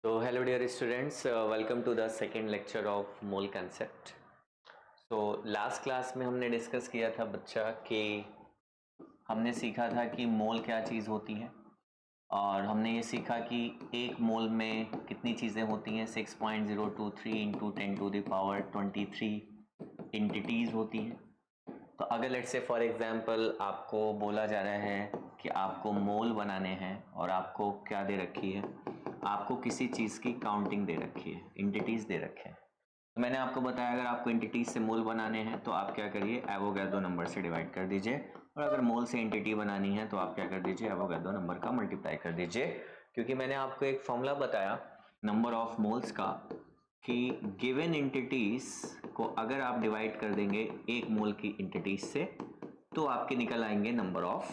So hello dear students, welcome to the second lecture of mole concept. So last class में हमने discuss किया था बच्चा कि हमने सीखा था कि मोल क्या चीज़ होती है और हमने ये सीखा कि एक मोल में कितनी चीज़ें होती हैं 6.023 इंटू 10⁻23 इंटिटीज़ होती हैं। तो अगर लेट्स से फॉर एग्जांपल आपको बोला जा रहा है कि आपको मोल बनाने हैं और आपको क्या दे रखी है, आपको किसी चीज़ की काउंटिंग दे रखी है, इंटिटीज़ दे रखे हैं। तो मैंने आपको बताया अगर आपको इंटिटीज से मोल बनाने हैं तो आप क्या करिए, एवोगैड्रो नंबर से डिवाइड कर दीजिए, और अगर मोल से इंटिटी बनानी है तो आप क्या कर दीजिए, एवोगैड्रो नंबर का मल्टीप्लाई कर दीजिए। क्योंकि मैंने आपको एक फॉर्मूला बताया नंबर ऑफ मोल्स का कि गिवन इंटिटीज को अगर आप डिवाइड कर देंगे एक मोल की इंटिटीज से तो आपके निकल आएंगे नंबर ऑफ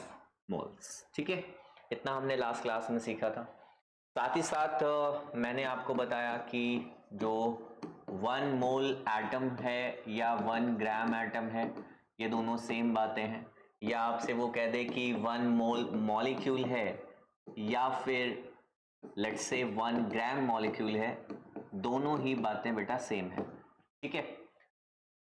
मोल्स। ठीक है, इतना हमने लास्ट क्लास में सीखा था। साथ ही साथ मैंने आपको बताया कि जो 1 मोल एटम है या 1 ग्राम एटम है, ये दोनों सेम बातें हैं। या आपसे वो कह दे कि 1 मोल मॉलिक्यूल है या फिर लेट्स से 1 ग्राम मॉलिक्यूल है, दोनों ही बातें बेटा सेम है। ठीक है,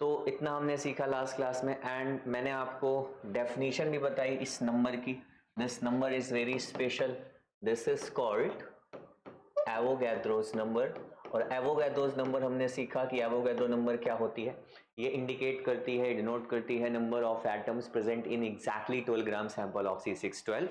तो इतना हमने सीखा लास्ट क्लास में। एंड मैंने आपको डेफिनेशन भी बताई इस नंबर की। This number is very special, this is called Avogadro's number. और एवोगैड्रोस नंबर हमने सीखा कि एवोगैड्रो नंबर क्या होती है। ये इंडिकेट करती है, डिनोट करती है number of atoms present in exactly 12 gram sample of C612।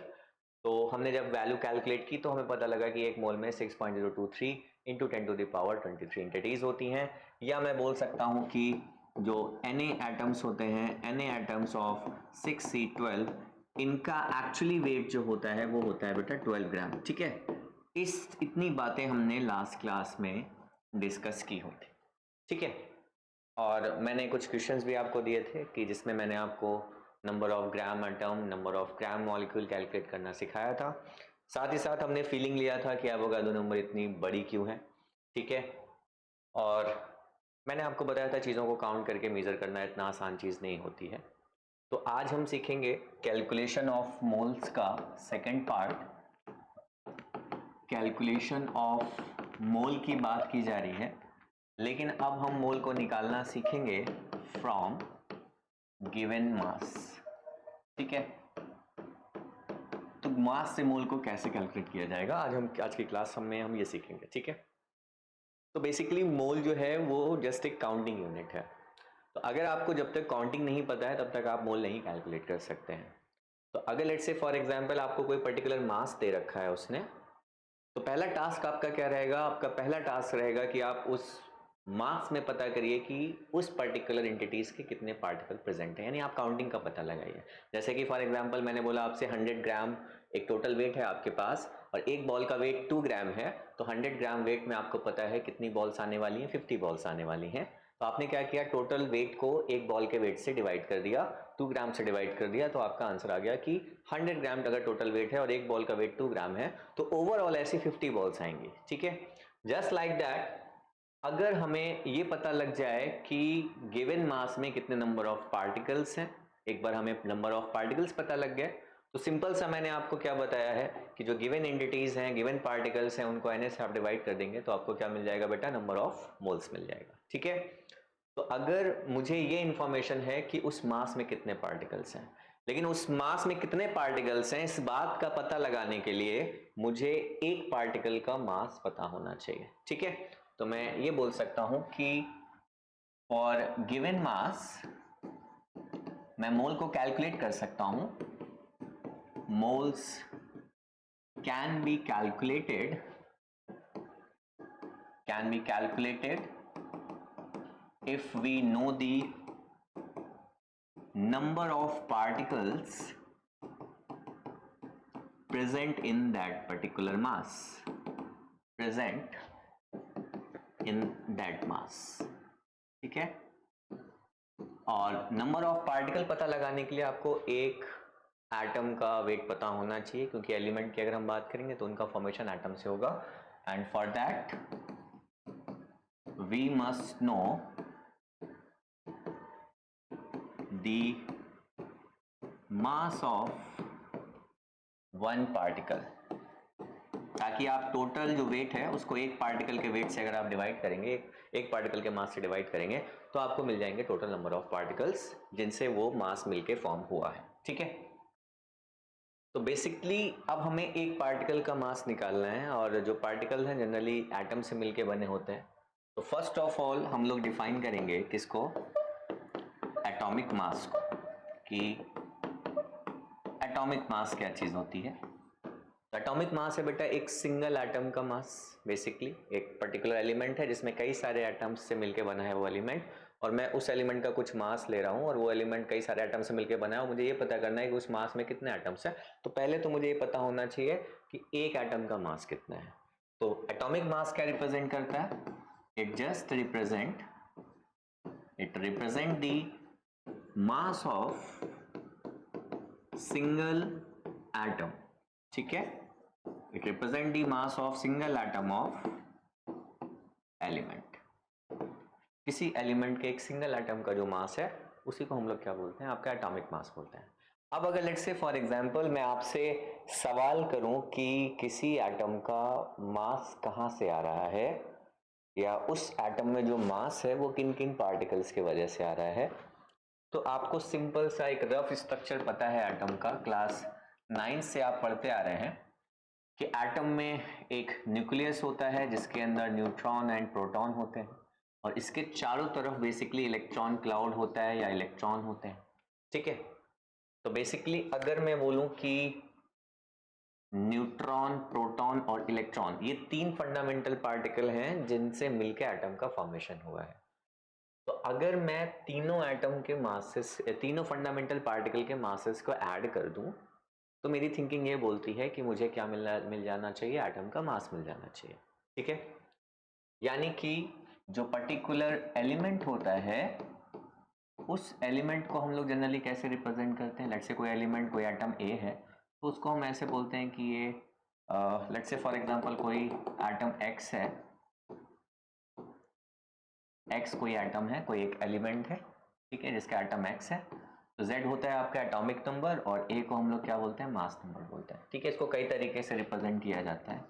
तो हमने जब वैल्यू कैलकुलेट की तो हमें पता लगा कि एक मोल में 6.023 इंटू 10⁻23 इंटिटीज होती हैं। या मैं बोल सकता हूं कि जो Na एटम्स होते हैं, Na एटम्स ऑफ 6C12, इनका एक्चुअली वेट जो होता है वो होता है बेटा 12 ग्राम। ठीक है, इतनी बातें हमने लास्ट क्लास में डिस्कस की हुई थी। ठीक है, और मैंने कुछ क्वेश्चंस भी आपको दिए थे कि जिसमें मैंने आपको number of gram atom, number of gram molecule calculate करना सिखाया था। साथ ही साथ हमने फीलिंग लिया था कि एवोगाड्रो नंबर इतनी बड़ी क्यों है। ठीक है, और मैंने आपको बताया था चीज़ों को काउंट करके मेजर करना इतना आसान चीज़ नहीं होती है। तो आज हम सीखेंगे कैलकुलेशन ऑफ मोल्स का second part. Calculation of mole की बात की जा रही है, लेकिन अब हम मोल को निकालना सीखेंगे फ्रॉम गिवन मास। ठीक है, तो मास से मोल को कैसे कैलकुलेट किया जाएगा आज की क्लास में हम ये सीखेंगे। ठीक है, तो बेसिकली मोल जो है वो जस्ट एक काउंटिंग यूनिट है। तो अगर आपको जब तक काउंटिंग नहीं पता है तब तक आप मोल नहीं कैलकुलेट कर सकते हैं। तो अगर लेट्स से फॉर एग्जांपल आपको कोई पर्टिकुलर मास दे रखा है उसने, तो पहला टास्क आपका क्या रहेगा, आपका पहला टास्क रहेगा कि आप उस मास में पता करिए कि उस पर्टिकुलर एंटिटीज के कितने पार्टिकल प्रेजेंट हैं, यानी आप काउंटिंग का पता लगाइए। जैसे कि फॉर एग्जांपल मैंने बोला आपसे 100 ग्राम एक टोटल वेट है आपके पास और एक बॉल का वेट 2 ग्राम है, तो 100 ग्राम वेट में आपको पता है कितनी बॉल्स आने वाली हैं, 50 बॉल्स आने वाली हैं। तो आपने क्या किया, टोटल वेट को एक बॉल के वेट से डिवाइड कर दिया, 2 ग्राम से डिवाइड कर दिया, तो आपका आंसर आ गया कि 100 ग्राम अगर टोटल वेट है और एक बॉल का वेट 2 ग्राम है तो ओवरऑल ऐसी 50 बॉल्स आएंगी। ठीक है, जस्ट लाइक दैट अगर हमें ये पता लग जाए कि गिवन मास में कितने नंबर ऑफ पार्टिकल्स हैं, एक बार हमें नंबर ऑफ पार्टिकल्स पता लग गए तो सिंपल सा मैंने आपको क्या बताया है कि जो गिवन एंटिटीज हैं, गिवन पार्टिकल्स हैं, उनको Na से आप डिवाइड कर देंगे तो आपको क्या मिल जाएगा बेटा, नंबर ऑफ मोल्स मिल जाएगा। ठीक है, तो अगर मुझे ये इंफॉर्मेशन है कि उस मास में कितने पार्टिकल्स हैं, लेकिन उस मास में कितने पार्टिकल्स हैं इस बात का पता लगाने के लिए मुझे एक पार्टिकल का मास पता होना चाहिए। ठीक है, तो मैं ये बोल सकता हूं कि फॉर गिवन मास मैं मोल को कैलकुलेट कर सकता हूं। Moles can be calculated if we know the number of particles present in that particular mass, ठीक है, और नंबर ऑफ पार्टिकल पता लगाने के लिए आपको एक एटम का वेट पता होना चाहिए, क्योंकि एलिमेंट की अगर हम बात करेंगे तो उनका फॉर्मेशन एटम से होगा। And for that we must know the mass of one particle. ताकि आप टोटल जो वेट है उसको एक पार्टिकल के वेट से अगर आप डिवाइड करेंगे, एक पार्टिकल के मास से डिवाइड करेंगे तो आपको मिल जाएंगे टोटल नंबर ऑफ पार्टिकल्स जिनसे वो मास मिलके फॉर्म हुआ है। ठीक है, तो बेसिकली अब हमें एक पार्टिकल का मास निकालना है और जो पार्टिकल हैं जनरली एटम से मिलके बने होते हैं। तो फर्स्ट ऑफ ऑल हम लोग डिफाइन करेंगे किसको, एटॉमिक मास को, कि एटॉमिक मास क्या चीज होती है। एटॉमिक मास है बेटा एक सिंगल एटम का मास, बेसिकली एक पर्टिकुलर एलिमेंट है जिसमें कई सारे एटम्स से मिलके बना है वो एलिमेंट, और मैं उस एलिमेंट का कुछ मास ले रहा हूँ और वो एलिमेंट कई सारे एटम से मिलके बना है और मुझे ये पता करना है कि उस मास में कितने एटम्स हैं। तो पहले तो मुझे ये पता होना चाहिए कि एक एटम का मास कितना है। तो एटॉमिक मास क्या रिप्रेजेंट करता है, it just represent the mass of single atom. ठीक है, it represent the mass of single atom of element. किसी एलिमेंट के एक सिंगल एटम का जो मास है उसी को हम लोग क्या बोलते हैं, आपका एटॉमिक मास बोलते हैं। अब अगर लेट्स से फॉर एग्जांपल मैं आपसे सवाल करूं कि किसी एटम का मास कहां से आ रहा है, या उस एटम में जो मास है वो किन किन पार्टिकल्स की वजह से आ रहा है, तो आपको सिंपल सा एक रफ स्ट्रक्चर पता है एटम का, क्लास 9 से आप पढ़ते आ रहे हैं कि एटम में एक न्यूक्लियस होता है जिसके अंदर न्यूट्रॉन एंड प्रोटॉन होते हैं और इसके चारों तरफ बेसिकली इलेक्ट्रॉन क्लाउड होता है या इलेक्ट्रॉन होते हैं। ठीक है, तो बेसिकली अगर मैं बोलूं कि न्यूट्रॉन, प्रोटॉन और इलेक्ट्रॉन ये तीन फंडामेंटल पार्टिकल हैं जिनसे मिलकर एटम का फॉर्मेशन हुआ है। तो अगर मैं तीनों एटम के मासेस, तीनों फंडामेंटल पार्टिकल के मासेस को ऐड कर दूं तो मेरी थिंकिंग ये बोलती है कि मुझे क्या मिल जाना चाहिए, एटम का मास मिल जाना चाहिए। ठीक है, यानी कि जो पर्टिकुलर एलिमेंट होता है उस एलिमेंट को हम लोग जनरली कैसे रिप्रेजेंट करते हैं, लेट्स से कोई एलिमेंट, कोई एटम ए है तो उसको हम ऐसे बोलते हैं कि ये लेट्स से फॉर एग्जांपल कोई एटम एक्स है, एक्स कोई एटम है, कोई एक एलिमेंट है, ठीक है, जिसका एटम एक्स है। तो Z होता है आपका एटॉमिक नंबर और A को हम लोग क्या बोलते हैं, मास नंबर बोलते हैं। ठीक है, इसको कई तरीके से रिप्रेजेंट किया जाता है,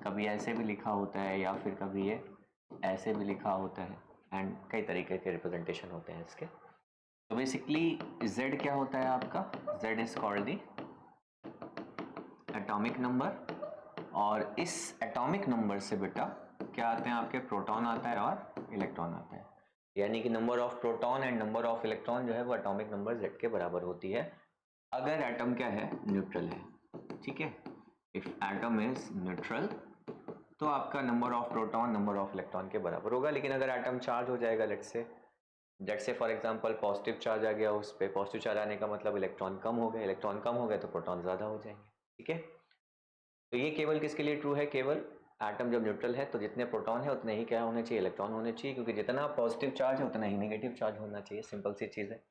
कभी ऐसे भी लिखा होता है या फिर कभी ये ऐसे भी लिखा होता है, एंड कई तरीके के रिप्रेजेंटेशन होते हैं इसके। तो बेसिकली Z क्या होता है आपका, Z is called the atomic number, और इस एटॉमिक नंबर से बेटा क्या आते हैं आपके, प्रोटॉन आता है और इलेक्ट्रॉन आता है, यानी कि number of proton and number of electron जो है वो एटॉमिक नंबर Z के बराबर होती है अगर एटम क्या है, न्यूट्रल है। ठीक है, इफ एटम इज न्यूट्रल तो आपका number of proton number of electron के बराबर होगा। लेकिन अगर एटम चार्ज हो जाएगा, let's say for example positive charge आ गया, उस पर पॉजिटिव चार्ज आने का मतलब इलेक्ट्रॉन कम हो गए, इलेक्ट्रॉन कम हो गए तो प्रोटॉन ज़्यादा हो जाएंगे। ठीक है, तो ये केवल किसके लिए ट्रू है, केवल एटम जब न्यूट्रल है तो जितने प्रोटॉन है उतने ही क्या होने चाहिए, इलेक्ट्रॉन होने चाहिए, क्योंकि जितना पॉजिटिव चार्ज है उतना ही नेगेटिव चार्ज होना चाहिए, सिंपल सी चीज़ है।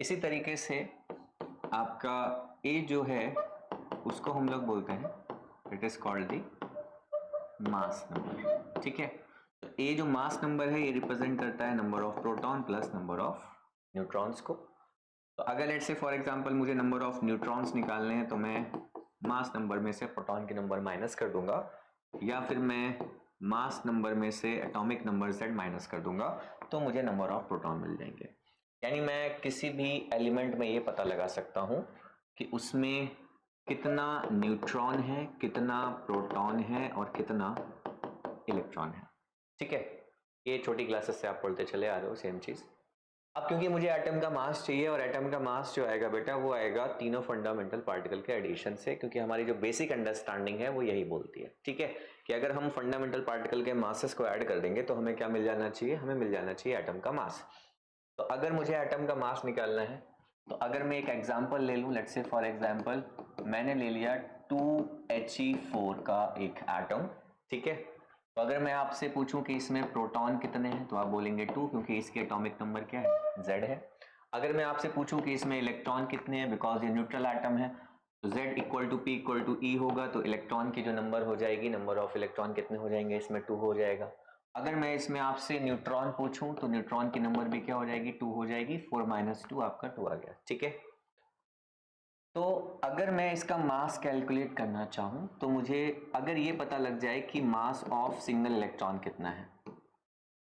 इसी तरीके से आपका ए जो है उसको हम लोग बोलते हैं, it is called the mass number. ठीक है, तो ए जो मास नंबर है ये रिप्रेजेंट करता है number of proton plus number of neutrons को। तो अगर लेट्स से फॉर एग्जांपल मुझे नंबर ऑफ न्यूट्रॉन्स निकालने हैं तो मैं मास नंबर में से प्रोटॉन के नंबर माइनस कर दूंगा, या फिर मैं मास नंबर में से एटॉमिक नंबर Z माइनस कर दूंगा तो मुझे नंबर ऑफ प्रोटॉन मिल जाएंगे। यानी मैं किसी भी एलिमेंट में ये पता लगा सकता हूं कि उसमें कितना न्यूट्रॉन है, कितना प्रोटॉन है और कितना इलेक्ट्रॉन है। ठीक है, ये छोटी क्लासेस से आप पढ़ते चले आ रहे हो सेम चीज। अब क्योंकि मुझे एटम का मास चाहिए और एटम का मास जो आएगा बेटा वो आएगा तीनों फंडामेंटल पार्टिकल के एडिशन से, क्योंकि हमारी जो बेसिक अंडरस्टैंडिंग है वो यही बोलती है, ठीक है, कि अगर हम फंडामेंटल पार्टिकल के मासेस को ऐड कर देंगे तो हमें क्या मिल जाना चाहिए, हमें मिल जाना चाहिए एटम का मास। तो अगर मुझे एटम का मास निकालना है तो अगर मैं एक एग्जाम्पल ले लूँ, लेट्स से फॉर एग्जाम्पल मैंने ले लिया 2He4 का एक एटम। ठीक है, तो अगर मैं आपसे पूछूं कि इसमें प्रोटॉन कितने हैं तो आप बोलेंगे 2, क्योंकि इसके एटॉमिक नंबर क्या है, Z है। अगर मैं आपसे पूछूं कि इसमें इलेक्ट्रॉन कितने हैं, बिकॉज ये न्यूट्रल एटम है, तो Z equal to P equal to E होगा, तो इलेक्ट्रॉन की जो नंबर हो जाएगी, नंबर ऑफ इलेक्ट्रॉन कितने हो जाएंगे, इसमें 2 हो जाएगा। अगर मैं इसमें आपसे न्यूट्रॉन पूछूं तो न्यूट्रॉन की नंबर भी क्या हो जाएगी, 2 हो जाएगी, 4 - 2 आपका 2 आ गया। ठीक है, तो अगर मैं इसका मास कैलकुलेट करना चाहूँ तो मुझे अगर ये पता लग जाए कि मास ऑफ सिंगल इलेक्ट्रॉन कितना है,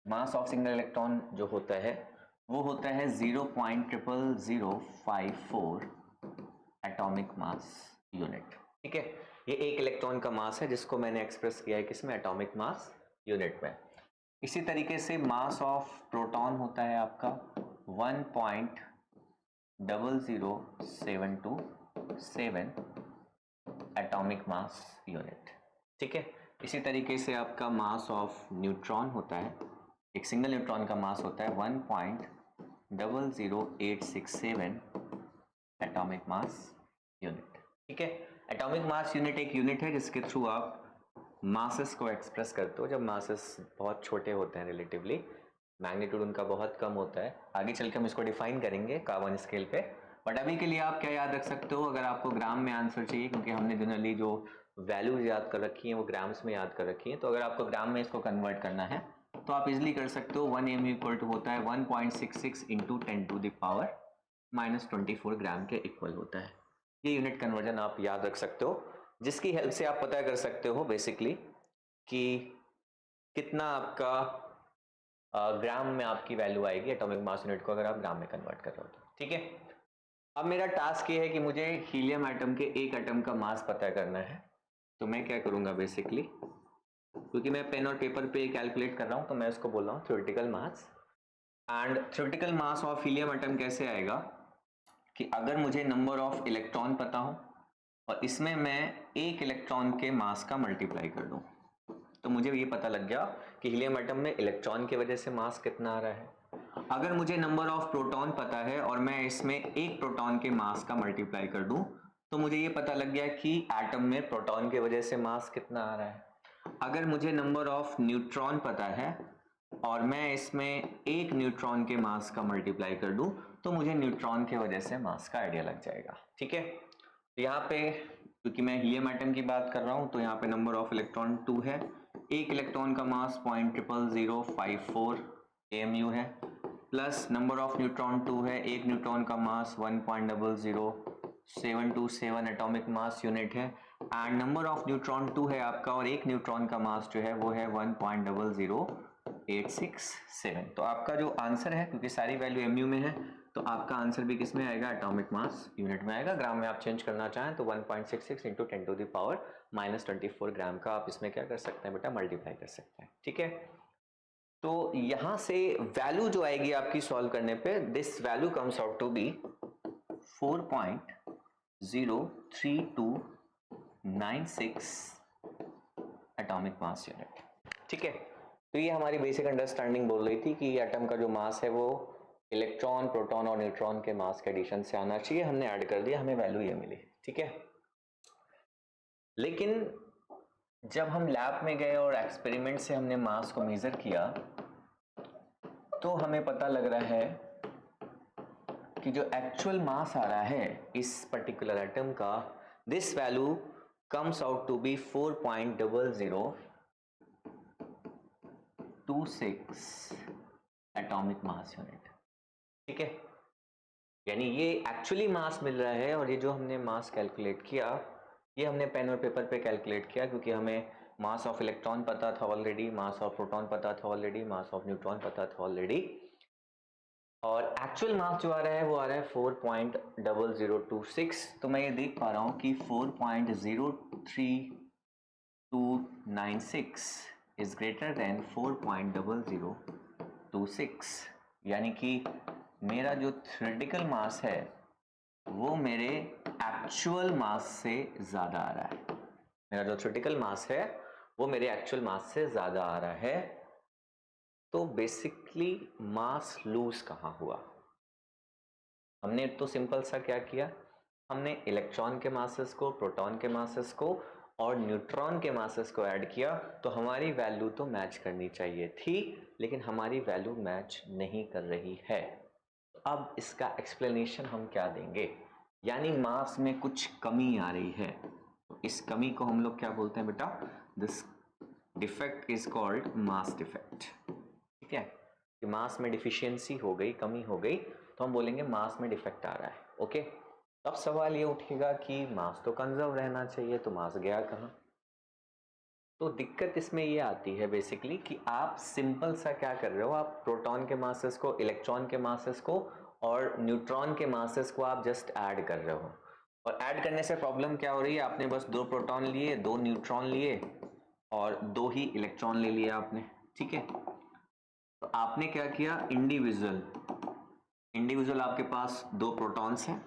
मास ऑफ सिंगल इलेक्ट्रॉन जो होता है वो होता है 0.00054 एटॉमिक मास यूनिट। ठीक है, ये एक इलेक्ट्रॉन का मास है जिसको मैंने एक्सप्रेस किया है किसमें, एटॉमिक मास यूनिट में। इसी तरीके से मास ऑफ प्रोटॉन होता है आपका 1.00727 एटॉमिक मास यूनिट। ठीक है, इसी तरीके से आपका मास ऑफ न्यूट्रॉन होता है, एक सिंगल न्यूट्रॉन का मास होता है 1.00867 एटॉमिक मास यूनिट। ठीक है, एटॉमिक मास यूनिट एक यूनिट है जिसके थ्रू आप मासेस को एक्सप्रेस करते हो जब मासेस बहुत छोटे होते हैं, रिलेटिवली मैग्नीट्यूड उनका बहुत कम होता है। आगे चल के हम इसको डिफाइन करेंगे कार्बन स्केल पे, बट अभी के लिए आप क्या याद रख सकते हो, अगर आपको ग्राम में आंसर चाहिए, क्योंकि हमने जनरली जो वैल्यूज याद कर रखी हैं वो ग्राम्स में याद कर रखी हैं, तो अगर आपको ग्राम में इसको कन्वर्ट करना है तो आप इजिली कर सकते हो। 1 mu इक्वल टू होता है 1.66 इंटू 10⁻⁻24 ग्राम के इक्वल होता है। ये यूनिट कन्वर्जन आप याद रख सकते हो, जिसकी हेल्प से आप पता कर सकते हो बेसिकली कि कितना आपका ग्राम में आपकी वैल्यू आएगी एटॉमिक मास यूनिट को अगर आप ग्राम में कन्वर्ट कर रहे हो तो। ठीक है, अब मेरा टास्क ये है कि मुझे हीलियम एटम के एक एटम का मास पता करना है। तो मैं क्या करूंगा बेसिकली, क्योंकि मैं पेन और पेपर पे कैलकुलेट कर रहा हूं तो मैं इसको बोल रहा हूँ theoretical mass. And theoretical mass of helium atom कैसे आएगा कि अगर मुझे नंबर ऑफ इलेक्ट्रॉन पता हो और इसमें मैं एक इलेक्ट्रॉन के मास का मल्टीप्लाई कर दूं, तो मुझे ये पता लग गया कि हीलियम एटम में इलेक्ट्रॉन की वजह से मास कितना आ रहा है। अगर मुझे नंबर ऑफ प्रोटॉन पता है और मैं इसमें एक प्रोटॉन के मास का मल्टीप्लाई कर दूं, तो मुझे ये पता लग गया कि एटम में प्रोटॉन की वजह से मास कितना आ रहा है। अगर मुझे नंबर ऑफ न्यूट्रॉन पता है और मैं इसमें एक न्यूट्रॉन के मास का मल्टीप्लाई कर दूं, तो मुझे न्यूट्रॉन की वजह से मास का आइडिया लग जाएगा। ठीक है, तो यहाँ पे क्योंकि मैं हीलियम एटम की बात कर रहा हूँ तो यहाँ पे नंबर ऑफ इलेक्ट्रॉन 2 है, एक इलेक्ट्रॉन का मास 0.00054 AMU है, प्लस नंबर ऑफ न्यूट्रॉन 2 है, एक न्यूट्रॉन का मास 1.00727 एटॉमिक मास यूनिट है, एंड नंबर ऑफ न्यूट्रॉन 2 है आपका और एक न्यूट्रॉन का मास जो है वो है 1.00867। तो आपका जो आंसर है, क्योंकि सारी वैल्यू MU में है, तो आपका आंसर भी किस में आएगा, एटॉमिक मास यूनिट में आएगा। ग्राम में आप चेंज करना चाहें तो 1.66 इंटू 10⁻⁻24 ग्राम का आप इसमें क्या कर सकते हैं बेटा, मल्टीप्लाई कर सकते हैं। ठीक है, तो यहां से वैल्यू जो आएगी आपकी सॉल्व करने पे, this value comes out to be 4.03296 atomic mass unit. ठीक है, तो ये हमारी बेसिक अंडरस्टैंडिंग बोल रही थी कि एटम का जो मास है वो इलेक्ट्रॉन, प्रोटॉन और न्यूट्रॉन के मास के एडिशन से आना चाहिए। हमने ऐड कर दिया, हमें वैल्यू ये मिली। ठीक है, लेकिन जब हम लैब में गए और एक्सपेरिमेंट से हमने मास को मेजर किया तो हमें पता लग रहा है कि जो एक्चुअल मास आ रहा है इस पर्टिकुलर एटम का, this value comes out to be 4.0026 atomic mass unit. ठीक है, यानी ये एक्चुअली मास मिल रहा है, और ये जो हमने मास कैलकुलेट किया ये हमने पेन और पेपर पे कैलकुलेट किया, क्योंकि हमें मास ऑफ इलेक्ट्रॉन पता था ऑलरेडी, मास ऑफ प्रोटॉन पता था ऑलरेडी, मास ऑफ न्यूट्रॉन पता था ऑलरेडी, और एक्चुअल मास जो आ रहा है वो आ रहा है 4.0026। तो मैं ये देख पा रहा हूँ कि 4.03296 इज ग्रेटर देन 4.0026, यानी कि मेरा जो थ्योरेटिकल मास है वो मेरे एक्चुअल मास से ज्यादा आ रहा है। मेरा जो थ्योरेटिकल मास है वो मेरे एक्चुअल मास से ज्यादा आ रहा है। तो बेसिकली मास लूज कहाँ हुआ? हमने तो सिंपल सा क्या किया, हमने इलेक्ट्रॉन के मासेस को, प्रोटॉन के मासेस को और न्यूट्रॉन के मासेस को ऐड किया, तो हमारी वैल्यू तो मैच करनी चाहिए थी, लेकिन हमारी वैल्यू मैच नहीं कर रही है। अब इसका एक्सप्लेनेशन हम क्या देंगे, यानी मास में कुछ कमी आ रही है। इस कमी को हम लोग क्या बोलते हैं बेटा, this defect is called mass defect. ठीक है, कि मास में डिफिशियंसी हो गई, कमी हो गई, तो हम बोलेंगे मास में डिफेक्ट आ रहा है। ओके, अब सवाल ये उठेगा कि मास तो कंजर्व रहना चाहिए, तो मास गया कहाँ? तो दिक्कत इसमें ये आती है बेसिकली कि आप सिंपल सा क्या कर रहे हो, आप प्रोटॉन के मासेस को, इलेक्ट्रॉन के मासेस को और न्यूट्रॉन के मासेस को आप जस्ट ऐड कर रहे हो। और ऐड करने से प्रॉब्लम क्या हो रही है, आपने बस 2 प्रोटॉन लिए, 2 न्यूट्रॉन लिए और 2 ही इलेक्ट्रॉन ले लिया आपने, ठीक है। तो आपने क्या किया, इंडिविजुअल आपके पास 2 प्रोटॉन्स हैं,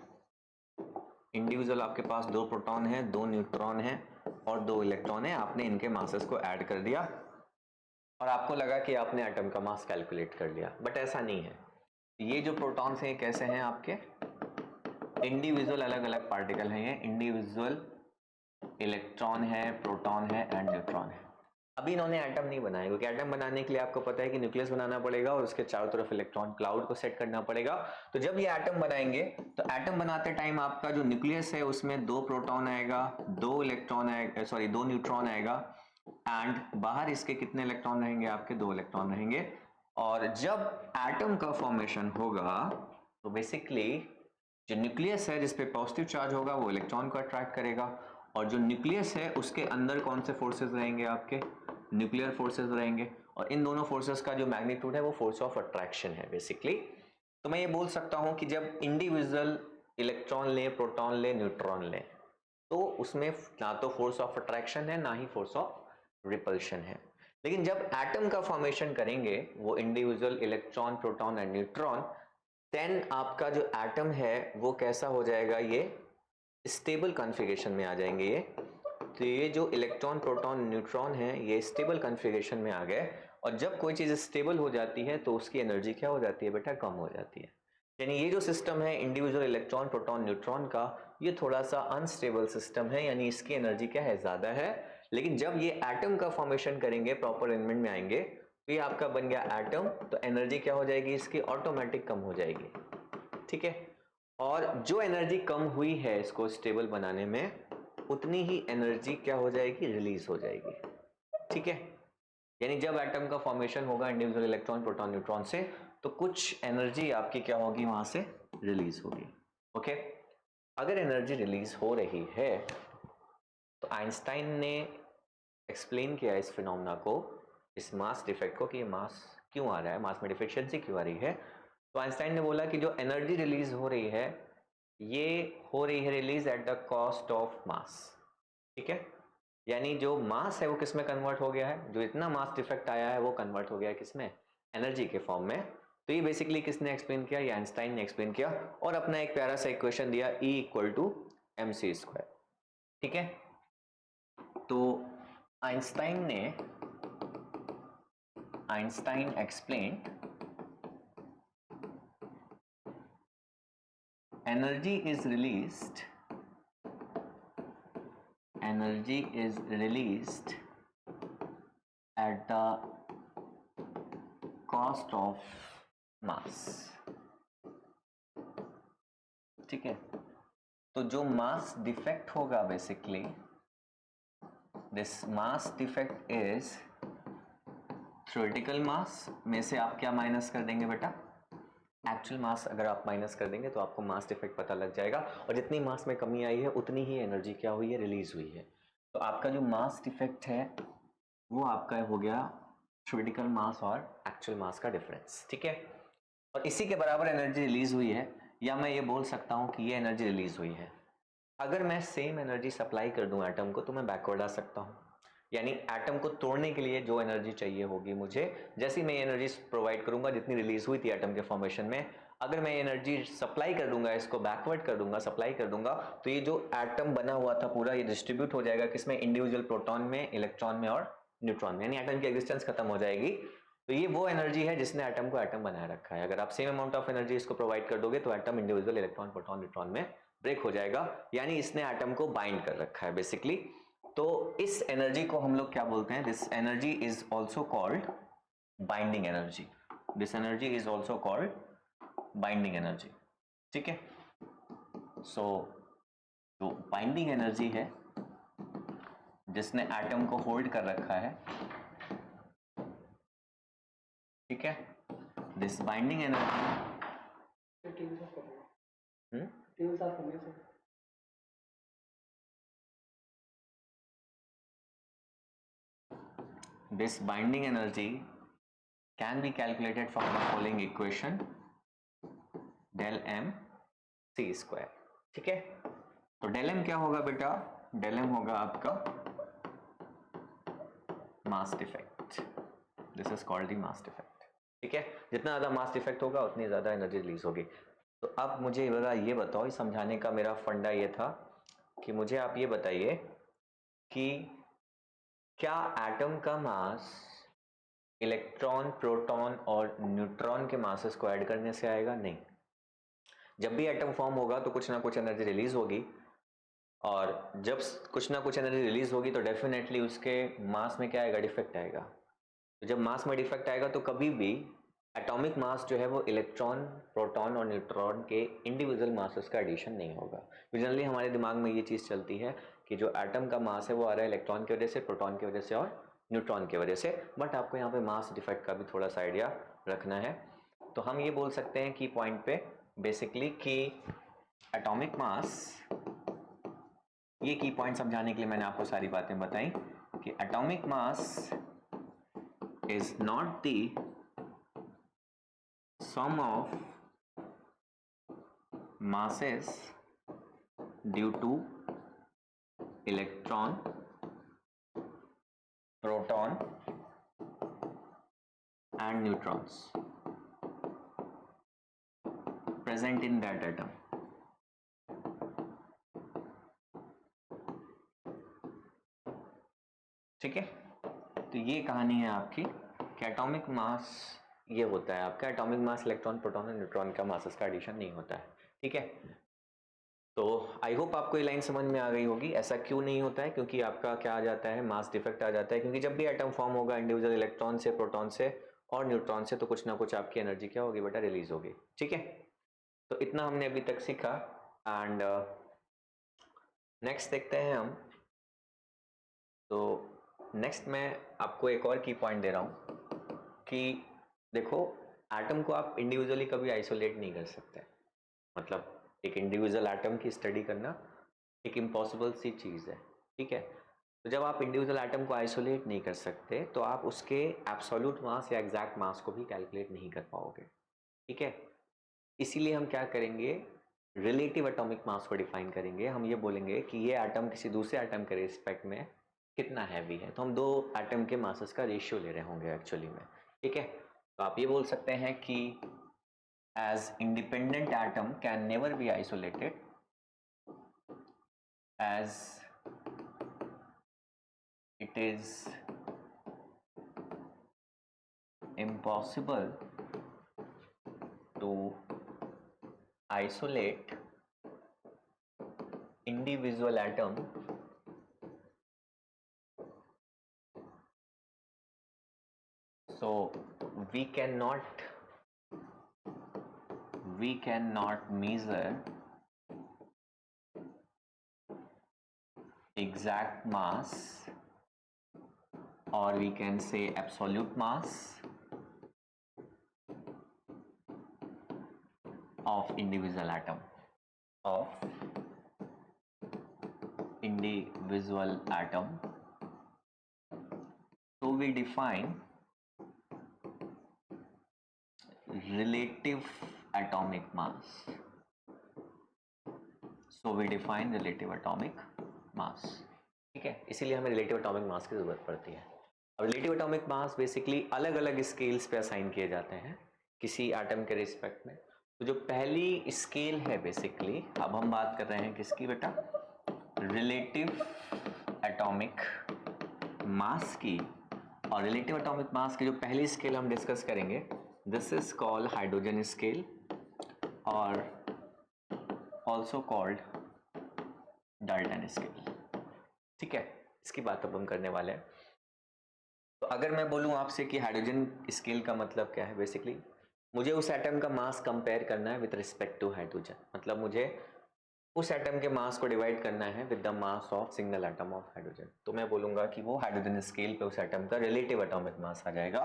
इंडिविजुअल आपके पास 2 प्रोटॉन है, 2 न्यूट्रॉन है और 2 इलेक्ट्रॉन है, आपने इनके मासेस को ऐड कर दिया और आपको लगा कि आपने एटम का मास कैलकुलेट कर लिया, बट ऐसा नहीं है। ये जो प्रोटॉन्स हैं कैसे हैं आपके, इंडिविजुअल अलग अलग पार्टिकल हैं, ये इंडिविजुअल इलेक्ट्रॉन है, प्रोटॉन है एंड न्यूट्रॉन है। अभी इन्होंने एटम नहीं बनाया, क्योंकि एटम बनाने के लिए आपको पता है कि न्यूक्लियस बनाना पड़ेगा और उसके चारों तरफ इलेक्ट्रॉन क्लाउड को सेट करना पड़ेगा। तो जब ये एटम बनाएंगे तो एटम बनाते टाइम आपका जो न्यूक्लियस है उसमें 2 प्रोटॉन आएगा, 2 इलेक्ट्रॉन आएगा, सॉरी 2 न्यूट्रॉन आएगा एंड बाहर इसके कितने इलेक्ट्रॉन रहेंगे, आपके 2 इलेक्ट्रॉन रहेंगे। और जब एटम का फॉर्मेशन होगा तो बेसिकली जो न्यूक्लियस है जिसपे पॉजिटिव चार्ज होगा वो इलेक्ट्रॉन को अट्रैक्ट करेगा और जो न्यूक्लियस है उसके अंदर कौन से फोर्सेस रहेंगे, आपके न्यूक्लियर फोर्सेस रहेंगे और इन दोनों फोर्सेस का जो मैग्नीट्यूड है वो फोर्स ऑफ अट्रैक्शन है बेसिकली। तो मैं ये बोल सकता हूं कि जब इंडिविजुअल इलेक्ट्रॉन ले, प्रोटॉन ले, न्यूट्रॉन ले, तो उसमें ना तो फोर्स ऑफ अट्रैक्शन है ना ही फोर्स ऑफ रिपल्शन है। लेकिन जब एटम का फॉर्मेशन करेंगे वो individual electron, proton and neutron, then आपका जो एटम है वो कैसा हो जाएगा, ये स्टेबल कॉन्फ़िगरेशन में आ जाएंगे ये। तो ये जो इलेक्ट्रॉन, प्रोटॉन, न्यूट्रॉन है ये स्टेबल कॉन्फ़िगरेशन में आ गए और जब कोई चीज़ स्टेबल हो जाती है तो उसकी एनर्जी क्या हो जाती है बेटा, कम हो जाती है। यानी ये जो सिस्टम है इंडिविजुअल इलेक्ट्रॉन, प्रोटॉन, न्यूट्रॉन का, ये थोड़ा सा अनस्टेबल सिस्टम है, यानी इसकी एनर्जी क्या है, ज़्यादा है। लेकिन जब ये एटम का फॉर्मेशन करेंगे, प्रॉपर अरेंजमेंट में आएंगे, तो ये आपका बन गया एटम, तो एनर्जी क्या हो जाएगी इसकी, ऑटोमेटिक कम हो जाएगी, ठीक है। और जो एनर्जी कम हुई है इसको स्टेबल बनाने में, उतनी ही एनर्जी क्या हो जाएगी, रिलीज हो जाएगी, ठीक है। यानी जब एटम का फॉर्मेशन होगा इंडिविजुअल इलेक्ट्रॉन, प्रोटॉन, न्यूट्रॉन से, तो कुछ एनर्जी आपकी क्या होगी, वहां से रिलीज होगी, ओके। अगर एनर्जी रिलीज हो रही है तो आइंस्टाइन ने एक्सप्लेन किया इस फिनोमेना को, इस मास डिफेक्ट को, कि ये मास क्यों आ रहा है, मास में डिफिशियंसी क्यों आ रही है। तो आइंस्टाइन ने बोला कि जो एनर्जी रिलीज हो रही है ये हो रही है release at the cost of mass, ठीक है। यानी जो मास है वो किस में कन्वर्ट हो गया है, जो इतना मास डिफेक्ट आया है वो कन्वर्ट हो गया है किसमें, एनर्जी के फॉर्म में। तो ये बेसिकली किसने एक्सप्लेन किया, ये आइंस्टाइन ने एक्सप्लेन किया और अपना एक प्यारा सा इक्वेशन दिया, E इक्वल टू mc², ठीक है। तो Einstein explain energy is released at the cost of mass, ठीक है। तो जो मास डिफेक्ट होगा basically, this mass defect is theoretical mass में से आप क्या माइनस कर देंगे बेटा, एक्चुअल मास अगर आप माइनस कर देंगे तो आपको मास डिफेक्ट पता लग जाएगा और जितनी मास में कमी आई है उतनी ही एनर्जी क्या हुई है, रिलीज हुई है। तो आपका जो मास डिफेक्ट है वो आपका हो गया थ्योरेटिकल मास और एक्चुअल मास का डिफरेंस, ठीक है। और इसी के बराबर एनर्जी रिलीज हुई है, या मैं ये बोल सकता हूँ कि ये एनर्जी रिलीज हुई है। अगर मैं सेम एनर्जी सप्लाई कर दूं एटम को तो मैं बैकवर्ड आ सकता हूँ, यानी एटम को तोड़ने के लिए जो एनर्जी चाहिए होगी मुझे, जैसी मैं एनर्जी प्रोवाइड करूंगा जितनी रिलीज हुई थी एटम के फॉर्मेशन में, अगर मैं एनर्जी सप्लाई कर दूंगा, इसको बैकवर्ड कर दूंगा, सप्लाई कर दूंगा, तो ये जो एटम बना हुआ था पूरा ये डिस्ट्रीब्यूट हो जाएगा किसमें, इंडिविजुअल प्रोटॉन में, इलेक्ट्रॉन में और न्यूट्रॉन में, यानी एटम की एग्जिस्टेंस खत्म हो जाएगी। तो ये वो एनर्जी है जिसने एटम को एटम बनाए रखा है। अगर आप सेम अमाउंट ऑफ एनर्जी इसको प्रोवाइड कर दोगे तो atom individual electron, proton, neutron में ब्रेक हो जाएगा, यानी इसने एटम को बाइंड कर रखा है बेसिकली। तो इस एनर्जी को हम लोग क्या बोलते हैं, this energy is also called binding energy, this energy is also called binding energy, ठीक है। सो जो बाइंडिंग एनर्जी है जिसने एटम को होल्ड कर रखा है, ठीक है, this binding energy this binding energy can be calculated from the following equation del M C square. ठीक है, तो डेल एम क्या होगा बेटा, डेल एम होगा आपका mass defect, this is called the mass defect. ठीक है, जितना ज़्यादा मास डिफेक्ट होगा उतनी ज़्यादा एनर्जी रिलीज होगी। तो अब मुझे ये बताओ, समझाने का मेरा फंडा ये था कि मुझे आप ये बताइए कि क्या एटम का मास इलेक्ट्रॉन, प्रोटॉन और न्यूट्रॉन के मासेस को ऐड करने से आएगा? नहीं। जब भी एटम फॉर्म होगा तो कुछ ना कुछ एनर्जी रिलीज होगी, और जब कुछ ना कुछ एनर्जी रिलीज होगी तो डेफिनेटली उसके मास में क्या आएगा, डिफेक्ट आएगा। तो जब मास में डिफेक्ट आएगा तो कभी भी एटॉमिक मास जो है वो इलेक्ट्रॉन, प्रोटॉन और न्यूट्रॉन के इंडिविजुअल मासेस का एडिशन नहीं होगा। जनरली हमारे दिमाग में ये चीज़ चलती है कि जो एटम का मास है वो आ रहा है इलेक्ट्रॉन की वजह से, प्रोटॉन की वजह से और न्यूट्रॉन की वजह से, बट आपको यहाँ पे मास डिफेक्ट का भी थोड़ा सा आइडिया रखना है। तो हम ये बोल सकते हैं कि पॉइंट पे बेसिकली कि एटॉमिक मास, ये की पॉइंट समझाने के लिए मैंने आपको सारी बातें बताई कि atomic mass is not the sum of masses due to electron, proton and neutrons present in that atom. ठीक है, तो ये कहानी है आपकी कि एटॉमिक मास ये होता है आपका, एटॉमिक मास इलेक्ट्रॉन, प्रोटॉन और न्यूट्रॉन का मासेस का एडिशन नहीं होता है। ठीक है, तो आई होप आपको ये लाइन समझ में आ गई होगी। ऐसा क्यों नहीं होता है, क्योंकि आपका क्या आ जाता है, मास डिफेक्ट आ जाता है, क्योंकि जब भी एटम फॉर्म होगा इंडिविजुअल इलेक्ट्रॉन से, प्रोटॉन से और न्यूट्रॉन से, तो कुछ ना कुछ आपकी एनर्जी क्या होगी बेटा, रिलीज होगी। ठीक है, तो इतना हमने अभी तक सीखा। एंड नेक्स्ट देखते हैं हम। तो नेक्स्ट मैं आपको एक और की पॉइंट दे रहा हूँ कि देखो, एटम को आप इंडिविजुअली कभी आइसोलेट नहीं कर सकते। मतलब एक इंडिविजुअल एटम की स्टडी करना एक इम्पॉसिबल सी चीज़ है। ठीक है, तो जब आप इंडिविजुअल एटम को आइसोलेट नहीं कर सकते तो आप उसके एब्सोल्यूट मास या एग्जैक्ट मास को भी कैलकुलेट नहीं कर पाओगे। ठीक है, इसीलिए हम क्या करेंगे, रिलेटिव एटॉमिक मास को डिफाइन करेंगे। हम ये बोलेंगे कि ये एटम किसी दूसरे एटम के रिस्पेक्ट में कितना हैवी है, तो हम दो एटम के मासेस का रेशियो ले रहे होंगे एक्चुअली में। ठीक है, तो आप ये बोल सकते हैं कि as independent atom can never be isolated, as it is impossible to isolate individual atom so we cannot measure exact mass, or we can say absolute mass of individual atom, so we define relative atomic mass. ठीक है, इसीलिए हमें relative atomic मास की जरूरत पड़ती है। अब relative atomic मास basically अलग अलग स्केल्स पे असाइन किए जाते हैं किसी एटम के रिस्पेक्ट में। तो जो पहली स्केल है बेसिकली, अब हम बात कर रहे हैं किसकी बेटा, रिलेटिव एटॉमिक मास की। और रिलेटिव एटॉमिक मास की जो पहली स्केल हम डिस्कस करेंगे, this is called hydrogen scale और ऑल्सो कॉल्ड डाल्टन स्केल। ठीक है, इसकी बात अब हम करने वाले हैं। तो अगर मैं बोलूं आपसे कि हाइड्रोजन स्केल का मतलब क्या है, बेसिकली मुझे उस एटम का मास कंपेयर करना है विद रिस्पेक्ट टू हाइड्रोजन। मतलब मुझे उस एटम के मास को डिवाइड करना है with the mass of single atom of hydrogen. तो मैं बोलूंगा कि वो हाइड्रोजन स्केल पे उस एटम का रिलेटिव एटॉमिक मास आ जाएगा।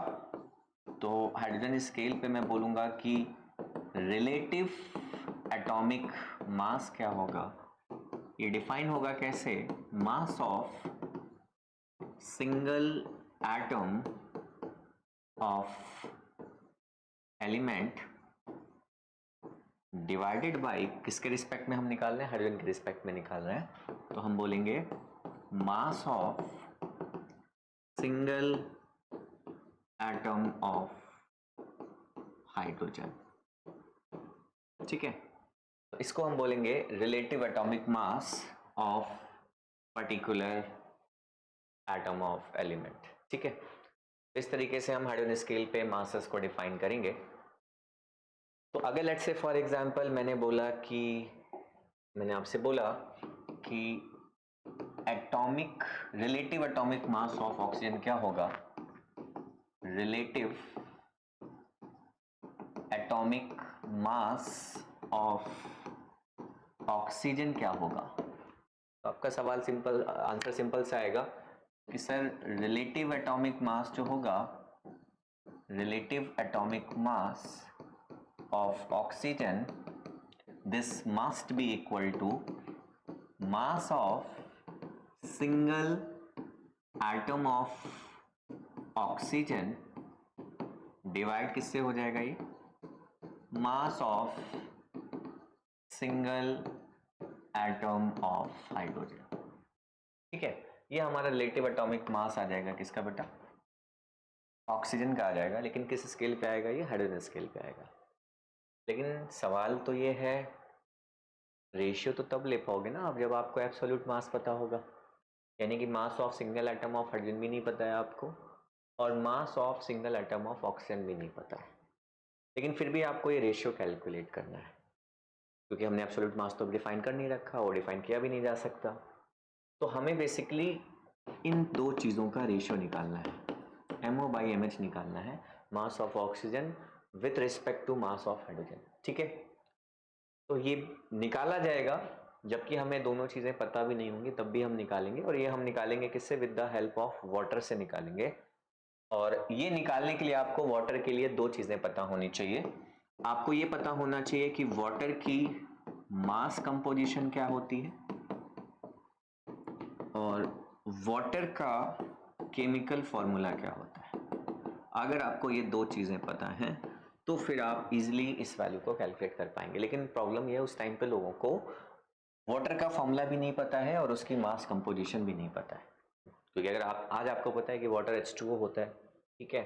तो हाइड्रोजन स्केल पे मैं बोलूंगा कि रिलेटिव एटॉमिक मास क्या होगा, ये डिफाइन होगा कैसे, mass of single atom of element divided by, किसके रिस्पेक्ट में हम निकाल रहे हैं, हाइड्रोजन के रिस्पेक्ट में निकाल रहे हैं, तो हम बोलेंगे mass of single atom of hydrogen. ठीक है, तो इसको हम बोलेंगे relative atomic mass of particular atom of element. ठीक है, इस तरीके से हम हाइड्रोजन स्केल पे मासेस को डिफाइन करेंगे। तो अगर लेट्स से फॉर एग्जांपल मैंने आपसे बोला कि relative atomic mass of oxygen क्या होगा, relative atomic mass of oxygen क्या होगा, तो आपका सवाल सिंपल, आंसर सिंपल सा आएगा कि सर रिलेटिव एटॉमिक मास जो होगा, relative atomic mass of oxygen, this must be equal to mass of single atom of oxygen divide किससे हो जाएगा, ये mass of single atom of hydrogen। ठीक है, ये हमारा रिलेटिव एटॉमिक मास आ जाएगा, किसका बेटा, ऑक्सीजन का आ जाएगा, लेकिन किस स्केल पे आएगा, ये हाइड्रोजन स्केल पे आएगा। लेकिन सवाल तो ये है, रेशियो तो तब ले पाओगे ना आप जब आपको एब्सोल्यूट मास पता होगा, यानी कि mass of single atom of hydrogen भी नहीं पता है आपको और mass of single atom of oxygen भी नहीं पता है, लेकिन फिर भी आपको ये रेशियो कैलकुलेट करना है, क्योंकि हमने एब्सोल्यूट मास तो डिफाइन कर नहीं रखा और डिफाइन किया भी नहीं जा सकता। तो हमें बेसिकली इन दो चीज़ों का रेशियो निकालना है, MO/mH निकालना है, mass of oxygen with respect to mass of hydrogen. ठीक है, तो ये निकाला जाएगा, जबकि हमें दोनों चीज़ें पता भी नहीं होंगी तब भी हम निकालेंगे, और ये हम निकालेंगे किससे, with the help of water से निकालेंगे। और ये निकालने के लिए आपको वाटर के लिए दो चीज़ें पता होनी चाहिए। आपको ये पता होना चाहिए कि वाटर की मास कंपोजिशन क्या होती है और वाटर का केमिकल फॉर्मूला क्या होता है। अगर आपको ये दो चीज़ें पता हैं तो फिर आप इजीली इस वैल्यू को कैलकुलेट कर पाएंगे। लेकिन प्रॉब्लम ये है, उस टाइम पे लोगों को वाटर का फॉर्मूला भी नहीं पता है और उसकी मास कंपोजिशन भी नहीं पता है, क्योंकि अगर आज आपको पता है कि वाटर H2O होता है, ठीक है,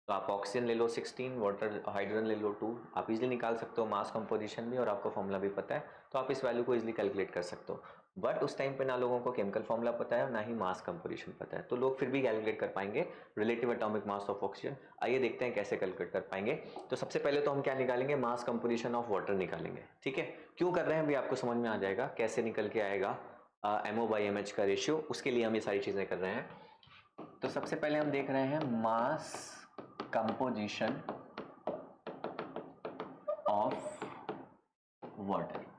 तो आप ऑक्सीजन ले लो 16, वाटर हाइड्रोजन ले लो 2, आप इजीली निकाल सकते हो मास कंपोजिशन भी और आपको फॉर्मूला भी पता है, तो आप इस वैल्यू को इजीली कैलकुलेट कर सकते हो। बट उस टाइम पे ना लोगों को केमिकल फॉर्मूला पता है और ना ही मास कंपोजिशन पता है, तो लोग फिर भी कैलकुलेट कर पाएंगे relative atomic mass of oxygen. आइए देखते हैं कैसे कैलकुलेट कर पाएंगे। तो सबसे पहले तो हम क्या निकालेंगे, मास कंपोजिशन ऑफ वाटर निकालेंगे। ठीक है, क्यों कर रहे हैं अभी आपको समझ में आ जाएगा, कैसे निकल के आएगा MO/mH का रेशियो, उसके लिए हम ये सारी चीज़ें कर रहे हैं। तो सबसे पहले हम देख रहे हैं मास कंपोजिशन ऑफ वाटर।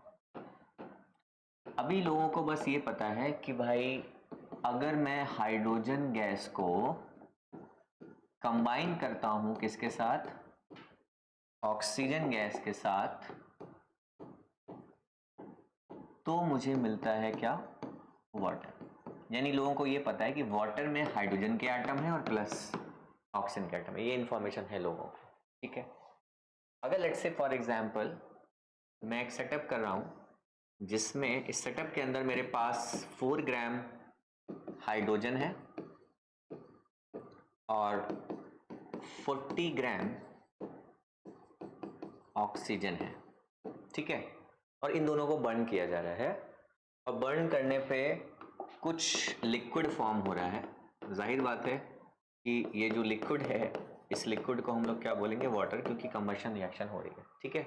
अभी लोगों को बस ये पता है कि भाई अगर मैं हाइड्रोजन गैस को कंबाइन करता हूं किसके साथ, ऑक्सीजन गैस के साथ, तो मुझे मिलता है क्या, वाटर। यानी लोगों को ये पता है कि वाटर में हाइड्रोजन के एटम है और प्लस ऑक्सीजन के एटम है, ये इंफॉर्मेशन है लोगों को। ठीक है, अगर लेट्स से फॉर एग्जांपल मैं एक सेटअप कर रहा हूं जिसमें इस सेटअप के अंदर मेरे पास 4 ग्राम हाइड्रोजन है और 40 ग्राम ऑक्सीजन है। ठीक है, और इन दोनों को बर्न किया जा रहा है और बर्न करने पे कुछ लिक्विड फॉर्म हो रहा है। जाहिर बात है कि ये जो लिक्विड है, इस लिक्विड को हम लोग क्या बोलेंगे, वाटर, क्योंकि कंबशन रिएक्शन हो रही है। ठीक है,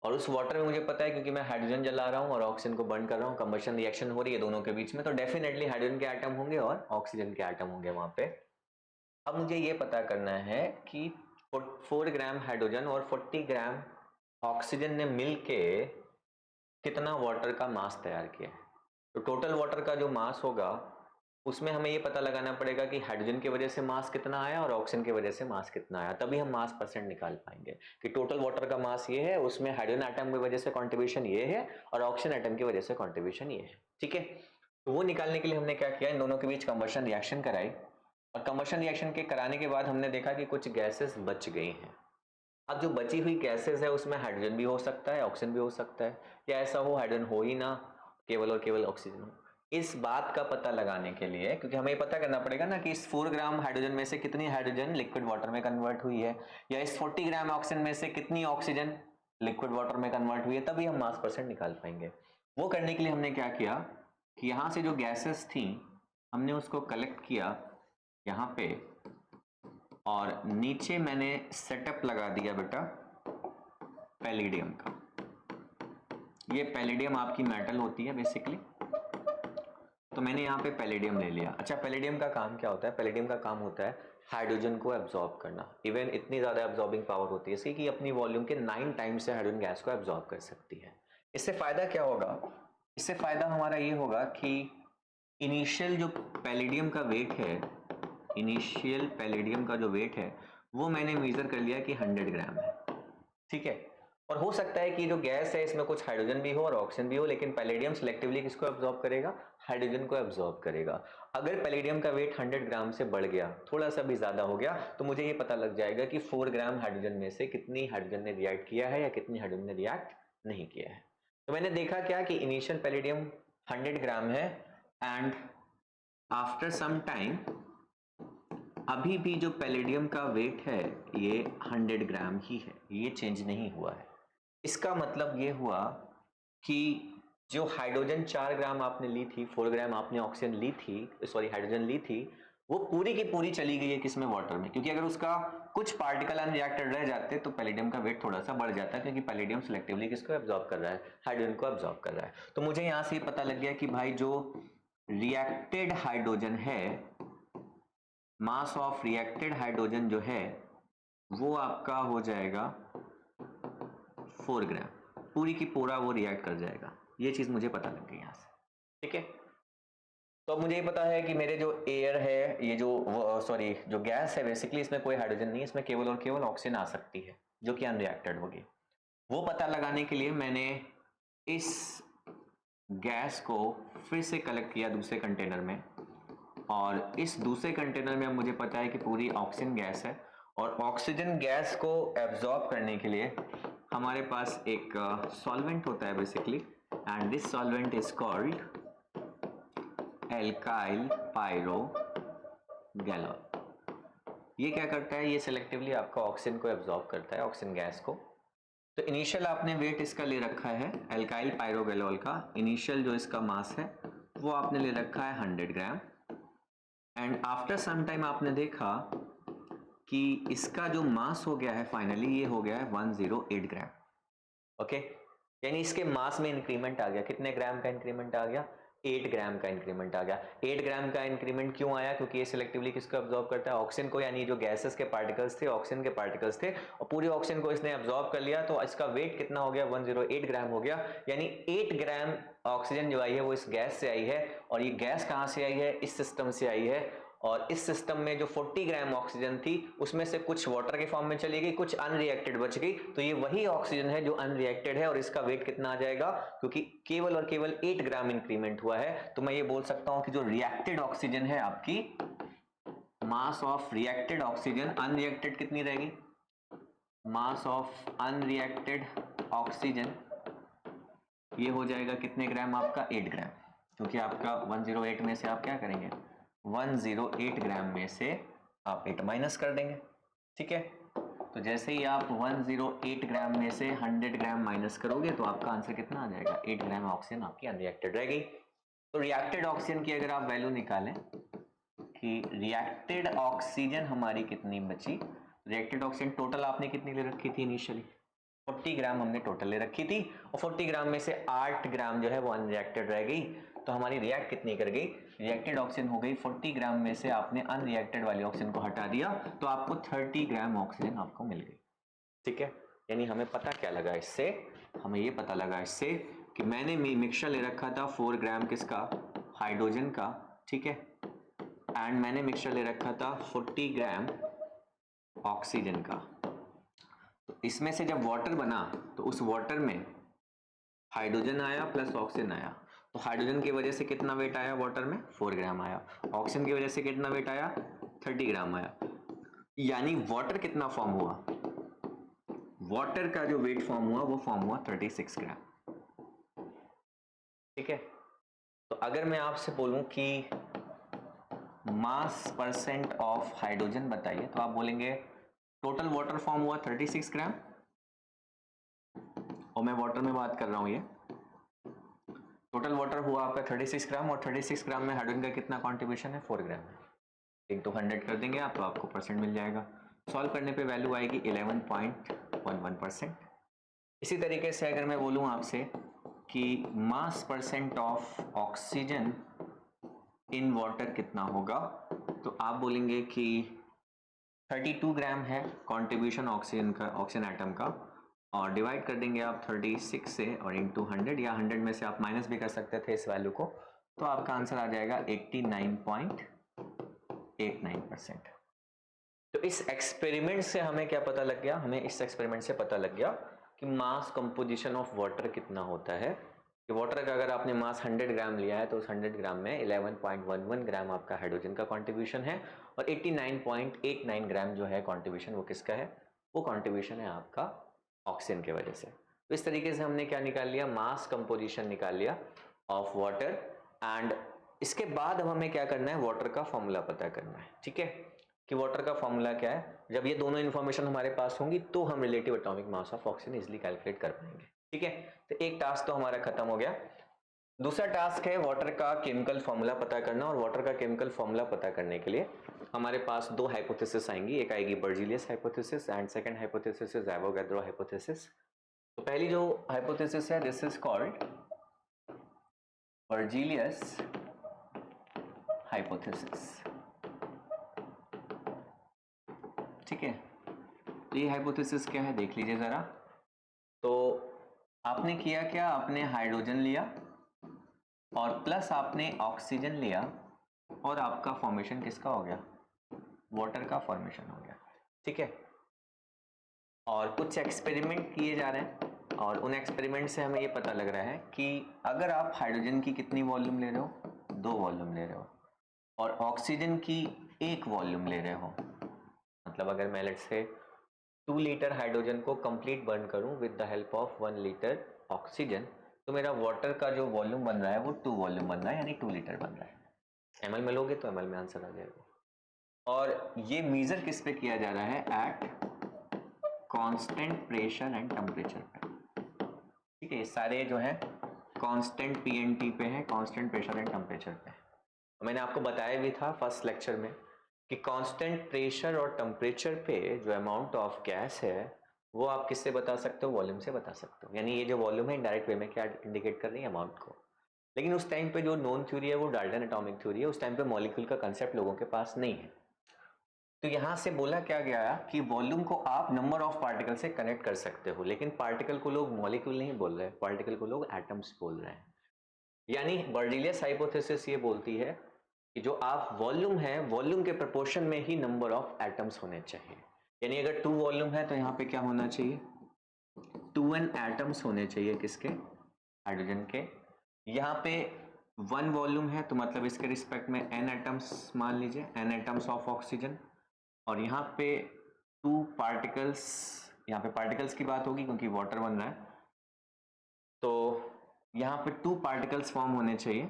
और उस वाटर में मुझे पता है क्योंकि मैं हाइड्रोजन जला रहा हूँ और ऑक्सीजन को बर्न कर रहा हूँ, कंबशन रिएक्शन हो रही है दोनों के बीच में, तो डेफिनेटली हाइड्रोजन के एटम होंगे और ऑक्सीजन के एटम होंगे वहां पे। अब मुझे ये पता करना है कि 4 ग्राम हाइड्रोजन और 40 ग्राम ऑक्सीजन ने मिलके कितना वाटर का मास तैयार किया है। तो टोटल वाटर का जो मास होगा उसमें हमें ये पता लगाना पड़ेगा कि हाइड्रोजन की वजह से मास कितना आया और ऑक्सीजन की वजह से मास कितना आया, तभी हम मास परसेंट निकाल पाएंगे कि टोटल वाटर का मास ये है, उसमें हाइड्रोजन एटम की वजह से कंट्रीब्यूशन ये है और ऑक्सीजन एटम की वजह से कंट्रीब्यूशन ये है। ठीक है, तो वो निकालने के लिए हमने क्या किया, इन दोनों के बीच कंबशन रिएक्शन कराई और कंबशन रिएक्शन के कराने के बाद हमने देखा कि कुछ गैसेस बच गई हैं। अब जो बची हुई गैसेस है उसमें हाइड्रोजन भी हो सकता है, ऑक्सीजन भी हो सकता है, या ऐसा हो हाइड्रोजन हो ही ना, केवल और केवल ऑक्सीजन हो। इस बात का पता लगाने के लिए, क्योंकि हमें पता करना पड़ेगा ना कि इस 4 ग्राम हाइड्रोजन में से कितनी हाइड्रोजन लिक्विड वाटर में कन्वर्ट हुई है, या इस 40 ग्राम ऑक्सीजन में से कितनी ऑक्सीजन लिक्विड वाटर में कन्वर्ट हुई है, तभी हम मास परसेंट निकाल पाएंगे। वो करने के लिए हमने क्या किया कि यहाँ से जो गैसेस थी हमने उसको कलेक्ट किया यहाँ पे, और नीचे मैंने सेटअप लगा दिया बेटा पैलिडियम का। ये पैलिडियम आपकी मेटल होती है बेसिकली, तो मैंने यहाँ पे पैलिडियम ले लिया। अच्छा, पैलिडियम का काम क्या होता है? पैलिडियम का काम होता है हाइड्रोजन को एब्जॉर्ब करना। इवन इतनी ज़्यादा एब्जॉर्बिंग पावर होती है इसकी कि अपनी वॉल्यूम के 9 टाइम्स से हाइड्रोजन गैस को एब्जॉर्ब कर सकती है। इससे फ़ायदा क्या होगा? इससे फ़ायदा हमारा ये होगा कि इनिशियल जो पैलिडियम का वेट है, इनिशियल पैलिडियम का जो वेट है वो मैंने मेजर कर लिया कि 100 ग्राम है, ठीक है। और हो सकता है कि जो गैस है इसमें कुछ हाइड्रोजन भी हो और ऑक्सीजन भी हो, लेकिन पैलेडियम सिलेक्टिवली किसको एब्जॉर्ब करेगा? हाइड्रोजन को एब्जॉर्ब करेगा। अगर पैलेडियम का वेट 100 ग्राम से बढ़ गया, थोड़ा सा भी ज्यादा हो गया, तो मुझे ये पता लग जाएगा कि 4 ग्राम हाइड्रोजन में से कितनी हाइड्रोजन ने रिएक्ट किया है या कितनी हाइड्रोजन ने रिएक्ट नहीं किया है। तो मैंने देखा क्या कि इनिशियल पैलेडियम 100 ग्राम है एंड आफ्टर सम टाइम अभी भी जो पैलेडियम का वेट है ये 100 ग्राम ही है, ये चेंज नहीं हुआ है। इसका मतलब ये हुआ कि जो हाइड्रोजन 4 ग्राम आपने ली थी, 4 ग्राम आपने ऑक्सीजन ली थी, सॉरी हाइड्रोजन ली थी, वो पूरी की पूरी चली गई है किसमें? वाटर में। क्योंकि अगर उसका कुछ पार्टिकल अनरिएक्टेड रह जाते तो पैलेडियम का वेट थोड़ा सा बढ़ जाता है, क्योंकि पैलेडियम सिलेक्टिवली किसको एब्जॉर्ब कर रहा है? हाइड्रोजन को एब्जॉर्ब कर रहा है। तो मुझे यहां से पता लग गया कि भाई जो रिएक्टेड हाइड्रोजन है, मास ऑफ रिएक्टेड हाइड्रोजन जो है वो आपका हो जाएगा 4 ग्राम, पूरी की पूरा वो रिएक्ट कर जाएगा। ये चीज मुझे पता लग गई यहां से, ठीक है। तो अब मुझे ये पता है कि मेरे जो एयर है, ये जो सॉरी जो गैस है बेसिकली, इसमें कोई हाइड्रोजन नहीं है, इसमें केवल और केवल ऑक्सीजन आ सकती है जो कि अनरिएक्टेड होगी। वो पता लगाने के लिए मैंने इस गैस को फिर से कलेक्ट किया दूसरे कंटेनर में, और इस दूसरे कंटेनर में अब मुझे पता है कि पूरी ऑक्सीजन गैस है, और ऑक्सीजन गैस को एब्जॉर्ब करने के लिए हमारे पास एक सॉल्वेंट होता है basically, and this solvent is called alkyl pyrogallol. ये क्या करता है? ये सिलेक्टिवली आपका ऑक्सीजन को एब्जॉर्ब करता है, ऑक्सीजन गैस को। तो इनिशियल आपने वेट इसका ले रखा है एल्काइल पायरोगैलोल का, इनिशियल जो इसका मास है वो आपने ले रखा है 100 ग्राम, एंड आफ्टर सम टाइम आपने देखा कि इसका जो मास हो गया है फाइनली, ये हो गया है 108 ग्राम। ओके, यानी इसके मास में इंक्रीमेंट आ गया। कितने ग्राम का इंक्रीमेंट आ गया? 8 ग्राम का इंक्रीमेंट आ गया। 8 ग्राम का इंक्रीमेंट क्यों आया? क्योंकि ये सिलेक्टिवली किसको एब्जॉर्ब करता है? ऑक्सीजन को, यानी जो गैसेस के पार्टिकल्स थे, ऑक्सीजन के पार्टिकल्स थे, और पूरे ऑक्सीजन को इसने एब्जॉर्ब कर लिया, तो इसका वेट कितना हो गया? 108 ग्राम हो गया। यानी 8 ग्राम ऑक्सीजन जो आई है वो इस गैस से आई है, और ये गैस कहां से आई है? इस सिस्टम से आई है। और इस सिस्टम में जो 40 ग्राम ऑक्सीजन थी उसमें से कुछ वाटर के फॉर्म में चली गई, कुछ अनरिएक्टेड बच गई, तो ये वही ऑक्सीजन है जो अनरिएक्टेड है, और इसका वेट कितना आ जाएगा? क्योंकि केवल और केवल 8 ग्राम इंक्रीमेंट हुआ है, तो मैं ये बोल सकता हूं कि जो रिएक्टेड ऑक्सीजन है आपकी, mass of reacted oxygen, unreacted कितनी रहेगी? मास ऑफ अनरिएक्टेड ऑक्सीजन ये हो जाएगा कितने ग्राम? आपका 8 ग्राम, क्योंकि आपका 108 में से आप क्या करेंगे? 108 ग्राम में से आप 8 माइनस कर देंगे, ठीक है। तो जैसे ही आप 108 ग्राम में से 100 ग्राम माइनस करोगे तो आपका आंसर कितना आ जाएगा? 8 ग्राम ऑक्सीजन आपकी अनरिएक्टेड रह गई। तो रिएक्टेड ऑक्सीजन की अगर आप वैल्यू निकालें कि रिएक्टेड ऑक्सीजन हमारी कितनी बची, रिएक्टेड ऑक्सीजन टोटल आपने कितनी ले रखी थी? इनिशियली 40 ग्राम हमने टोटल ले रखी थी, और 40 ग्राम में से 8 ग्राम जो है वो अनरिएक्टेड रह गई। तो हमारी रिएक्ट कितनी कर गई? रिएक्टेड ऑक्सीजन हो गई 40 ग्राम में से आपने अनरिएक्टेड वाली ऑक्सीजन को हटा दिया, तो आपको 30 ग्राम ऑक्सीजन आपको मिल गई, ठीक है। यानी हमें पता क्या लगा इससे? हमें ये पता लगा इससे कि मैंने मिक्सचर ले रखा था 4 ग्राम किसका? हाइड्रोजन का, ठीक है, एंड मैंने मिक्सचर ले रखा था 40 ग्राम ऑक्सीजन का। तो इसमें से जब वाटर बना तो उस वाटर में हाइड्रोजन आया प्लस ऑक्सीजन आया, तो हाइड्रोजन की वजह से कितना वेट आया वाटर में? 4 ग्राम आया। ऑक्सीजन की वजह से कितना वेट आया? 30 ग्राम आया, यानी वाटर कितना फॉर्म हुआ, वाटर का जो वेट फॉर्म हुआ वो फॉर्म हुआ 36 ग्राम। ठीक है, तो अगर मैं आपसे बोलूं कि मास परसेंट ऑफ हाइड्रोजन बताइए, तो आप बोलेंगे टोटल वाटर फॉर्म हुआ 36 ग्राम, और मैं वाटर में बात कर रहा हूं, ये टोटल वाटर हुआ आपका 36 ग्राम, और 36 ग्राम में हाइड्रोजन का कितना कॉन्ट्रीब्यूशन है, 4 ग्राम है। इंटू 100 कर देंगे आप, तो आपको परसेंट मिल जाएगा। सॉल्व करने पे वैल्यू आएगी 11.11%। इसी तरीके से अगर मैं बोलूं आपसे कि मास percent of oxygen in water कितना होगा, तो आप बोलेंगे कि 32 ग्राम है कॉन्ट्रीब्यूशन ऑक्सीजन का, ऑक्सीजन एटम का, और डिवाइड कर देंगे आप 36 से और इंटू 100, या 100 में से आप माइनस भी कर सकते थे इस वैल्यू को, तो आपका आंसर आ जाएगा 89.89%। तो इस एक्सपेरिमेंट से हमें क्या पता लग गया, हमें इस एक्सपेरिमेंट से पता लग गया कि मास कंपोजिशन ऑफ वाटर कितना होता है, कि वाटर का अगर आपने मास 100 ग्राम लिया है तो उस 100 ग्राम में 11.11 ग्राम आपका हाइड्रोजन का कंट्रीब्यूशन है, और 89.89 ग्राम जो है कंट्रीब्यूशन वो किसका है, वो कंट्रीब्यूशन है आपका ऑक्सीजन के वजह से। तो इस तरीके से हमने क्या निकाल लिया, मास कंपोजिशन निकाल लिया ऑफ वाटर। एंड इसके बाद अब हमें क्या करना है, वाटर का फॉर्मूला पता करना है। ठीक है, कि वाटर का फॉर्मूला क्या है, जब ये दोनों इन्फॉर्मेशन हमारे पास होंगी तो हम relative atomic mass of oxygen easily calculate कर पाएंगे। ठीक है, तो एक टास्क तो हमारा खत्म हो गया। दूसरा टास्क है वाटर का केमिकल फॉर्मूला पता करना, और वाटर का केमिकल फॉर्मूला पता करने के लिए हमारे पास दो हाइपोथेसिस आएंगी, एक आएगी Berzelius hypothesis and second hypothesis is Avogadro hypothesis. तो पहली जो हाइपोथेसिस है, this is called Berzelius hypothesis. ठीक है, तो ये हाइपोथेसिस क्या है देख लीजिए जरा। तो आपने किया क्या, आपने हाइड्रोजन लिया और प्लस आपने ऑक्सीजन लिया, और आपका फॉर्मेशन किसका हो गया, वाटर का फॉर्मेशन हो गया। ठीक है, और कुछ एक्सपेरिमेंट किए जा रहे हैं, और उन एक्सपेरिमेंट से हमें ये पता लग रहा है कि अगर आप हाइड्रोजन की कितनी वॉल्यूम ले रहे हो, 2 वॉल्यूम ले रहे हो, और ऑक्सीजन की 1 वॉल्यूम ले रहे हो, मतलब अगर मैं लेट्स से 2 लीटर हाइड्रोजन को कंप्लीट बर्न करूं with the help of 1 litre oxygen, तो मेरा वाटर का जो वॉल्यूम बन रहा है वो 2 वॉल्यूम बन रहा है, यानी 2 लीटर बन रहा है। एमएल में लोगे तो एमएल में आंसर आ जाएगा। और ये मेजर किस पे किया जा रहा है, at constant pressure and temperature पे। ठीक है, सारे जो है कांस्टेंट पीएनटी पे है, कांस्टेंट प्रेशर एंड टेम्परेचर पे। मैंने आपको बताया भी था फर्स्ट लेक्चर में कि कांस्टेंट प्रेशर और टेम्परेचर पे जो अमाउंट ऑफ गैस है वो आप किससे बता सकते हो, वॉल्यूम से बता सकते हो। यानी ये जो वॉल्यूम है इनडायरेक्ट वे में क्या इंडिकेट कर रही है, अमाउंट को। लेकिन उस टाइम पे जो नोन थ्योरी है वो डाल्टन एटॉमिक थ्योरी है, उस टाइम पे मॉलिक्यूल का कंसेप्ट लोगों के पास नहीं है। तो यहां से बोला क्या गया कि वॉल्यूम को आप नंबर ऑफ पार्टिकल से कनेक्ट कर सकते हो, लेकिन पार्टिकल को लोग मॉलिक्यूल नहीं बोल रहे, पार्टिकल को लोग एटम्स बोल रहे हैं। यानी बर्जीलियस हाइपोथेसिस ये बोलती है कि जो आप वॉल्यूम है, वॉल्यूम के प्रोपोर्शन में ही नंबर ऑफ एटम्स होने चाहिए। यानी अगर 2 वॉल्यूम है तो यहाँ पे क्या होना चाहिए, 2n एटम्स होने चाहिए, किसके, हाइड्रोजन के। यहाँ पे 1 वॉल्यूम है तो मतलब इसके रिस्पेक्ट में n एटम्स मान लीजिए, n एटम्स ऑफ ऑक्सीजन। और यहाँ पे 2 पार्टिकल्स, यहाँ पे पार्टिकल्स की बात होगी क्योंकि वाटर बन रहा है, तो यहाँ पे 2 पार्टिकल्स फॉर्म होने चाहिए।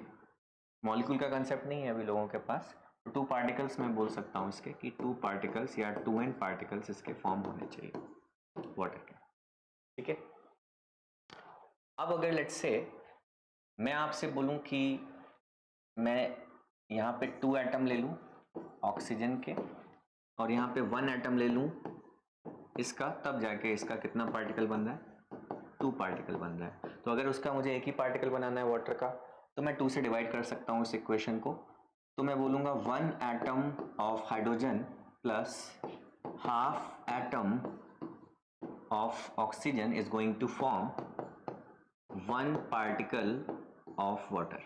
मॉलिक्यूल का कंसेप्ट नहीं है अभी लोगों के पास, तो 2 पार्टिकल्स मैं बोल सकता हूँ इसके कि 2 पार्टिकल्स या 2n पार्टिकल्स इसके फॉर्म होने चाहिए वाटर के। ठीक है, अब अगर लेट्स से मैं आपसे बोलूं कि मैं यहाँ पे 2 एटम ले लूं ऑक्सीजन के, और यहाँ पे 1 एटम ले लूं इसका, तब जाके इसका कितना पार्टिकल बन रहा है, 2 पार्टिकल बन रहा है। तो अगर उसका मुझे एक ही पार्टिकल बनाना है वाटर का, तो मैं 2 से डिवाइड कर सकता हूँ इस इक्वेशन को। तो मैं बोलूँगा 1 atom of hydrogen plus half atom of oxygen is going to form 1 particle of water.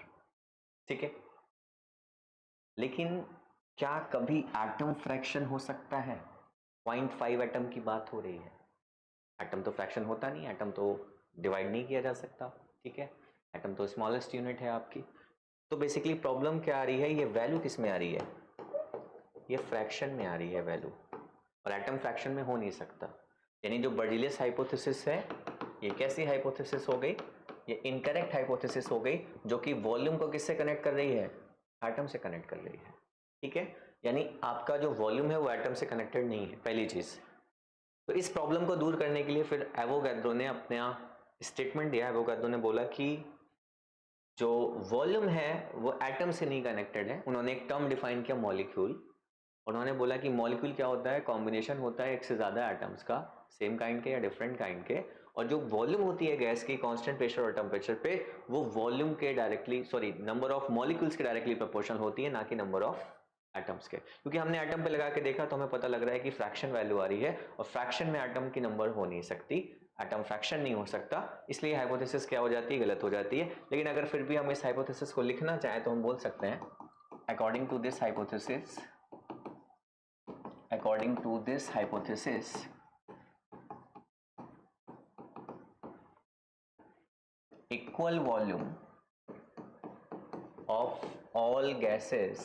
ठीक है, लेकिन क्या कभी एटम फ्रैक्शन हो सकता है, 0.5 एटम की बात हो रही है, एटम तो फ्रैक्शन होता नहीं, एटम तो डिवाइड नहीं किया जा सकता। ठीक है, एटम तो स्मॉलेस्ट यूनिट है आपकी। तो बेसिकली प्रॉब्लम क्या आ रही है, ये वैल्यू किस में आ रही है, ये फ्रैक्शन में आ रही है वैल्यू, और एटम फ्रैक्शन में हो नहीं सकता। यानी जो बर्जीलियस हाइपोथेसिस है ये कैसी हाइपोथेसिस हो गई, ये इनकरेक्ट हाइपोथेसिस हो गई, जो कि वॉल्यूम को किससे कनेक्ट कर रही है, एटम से कनेक्ट कर रही है। ठीक है, यानी आपका जो वॉल्यूम है वो एटम से कनेक्टेड नहीं है, पहली चीज। तो इस प्रॉब्लम को दूर करने के लिए फिर एवोगैड्रो ने अपना स्टेटमेंट दिया। एवोगैड्रो ने बोला कि जो वॉल्यूम है वो एटम से नहीं कनेक्टेड है। उन्होंने एक टर्म डिफाइन किया मॉलिक्यूल। उन्होंने बोला कि मॉलिक्यूल क्या होता है, कॉम्बिनेशन होता है एक से ज़्यादा एटम्स का, सेम काइंड के या डिफरेंट काइंड के, और जो वॉल्यूम होती है गैस की कांस्टेंट प्रेशर और टेम्परेचर पे, वो वॉल्यूम के डायरेक्टली नंबर ऑफ मॉलिक्यूल्स के डायरेक्टली प्रोपोर्शनल होती है, ना कि नंबर ऑफ एटम्स के। क्योंकि हमने एटम पे लगा के देखा तो हमें पता लग रहा है कि फ्रैक्शन वैल्यू आ रही है, और फ्रैक्शन में एटम की नंबर हो नहीं सकती, एटम फ्रैक्शन नहीं हो सकता, इसलिए हाइपोथेसिस क्या हो जाती है, गलत हो जाती है। लेकिन अगर फिर भी हम इस हाइपोथेसिस को लिखना चाहें तो हम बोल सकते हैं according to this hypothesis, equal volume of all gases,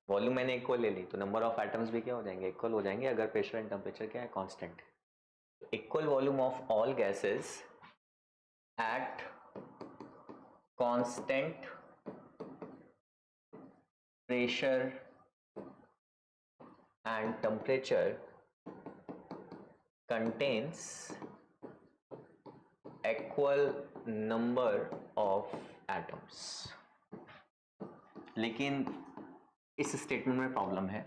volume मैंने इक्वल ले ली तो नंबर ऑफ एटम्स भी क्या हो जाएंगे, इक्वल हो जाएंगे, अगर प्रेशर एंड टेम्परेचर क्या है, constant. Equal volume of all gases at constant pressure and temperature contains equal number of atoms। लेकिन इस स्टेटमेंट में प्रॉब्लम है,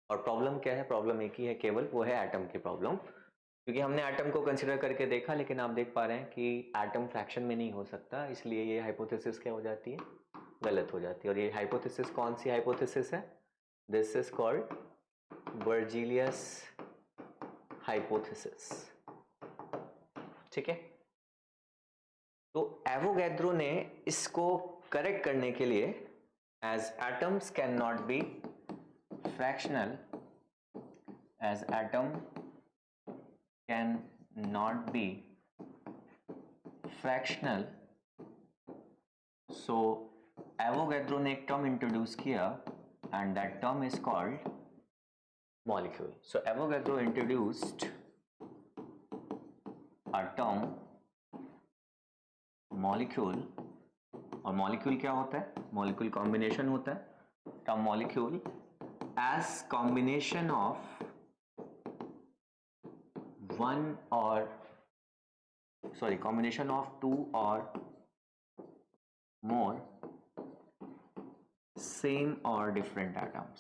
और प्रॉब्लम क्या है, प्रॉब्लम एक ही है केवल, वो है एटम की प्रॉब्लम। क्योंकि हमने एटम को कंसिडर करके देखा, लेकिन आप देख पा रहे हैं कि एटम फ्रैक्शन में नहीं हो सकता, इसलिए ये हाइपोथेसिस क्या हो जाती है, गलत हो जाती है। और ये हाइपोथेसिस कौन सी हाइपोथेसिस है, this is called Berzelius hypothesis. ठीक है, तो एवोगैड्रो ने इसको करेक्ट करने के लिए, as atoms can not be fractional, as atom can not be fractional, so Avogadro ने एक term introduce किया and that term is called molecule। So Avogadro introduced a term molecule, और molecule क्या होता है, molecule combination होता है। term molecule as combination of combination of two or more same or different atoms।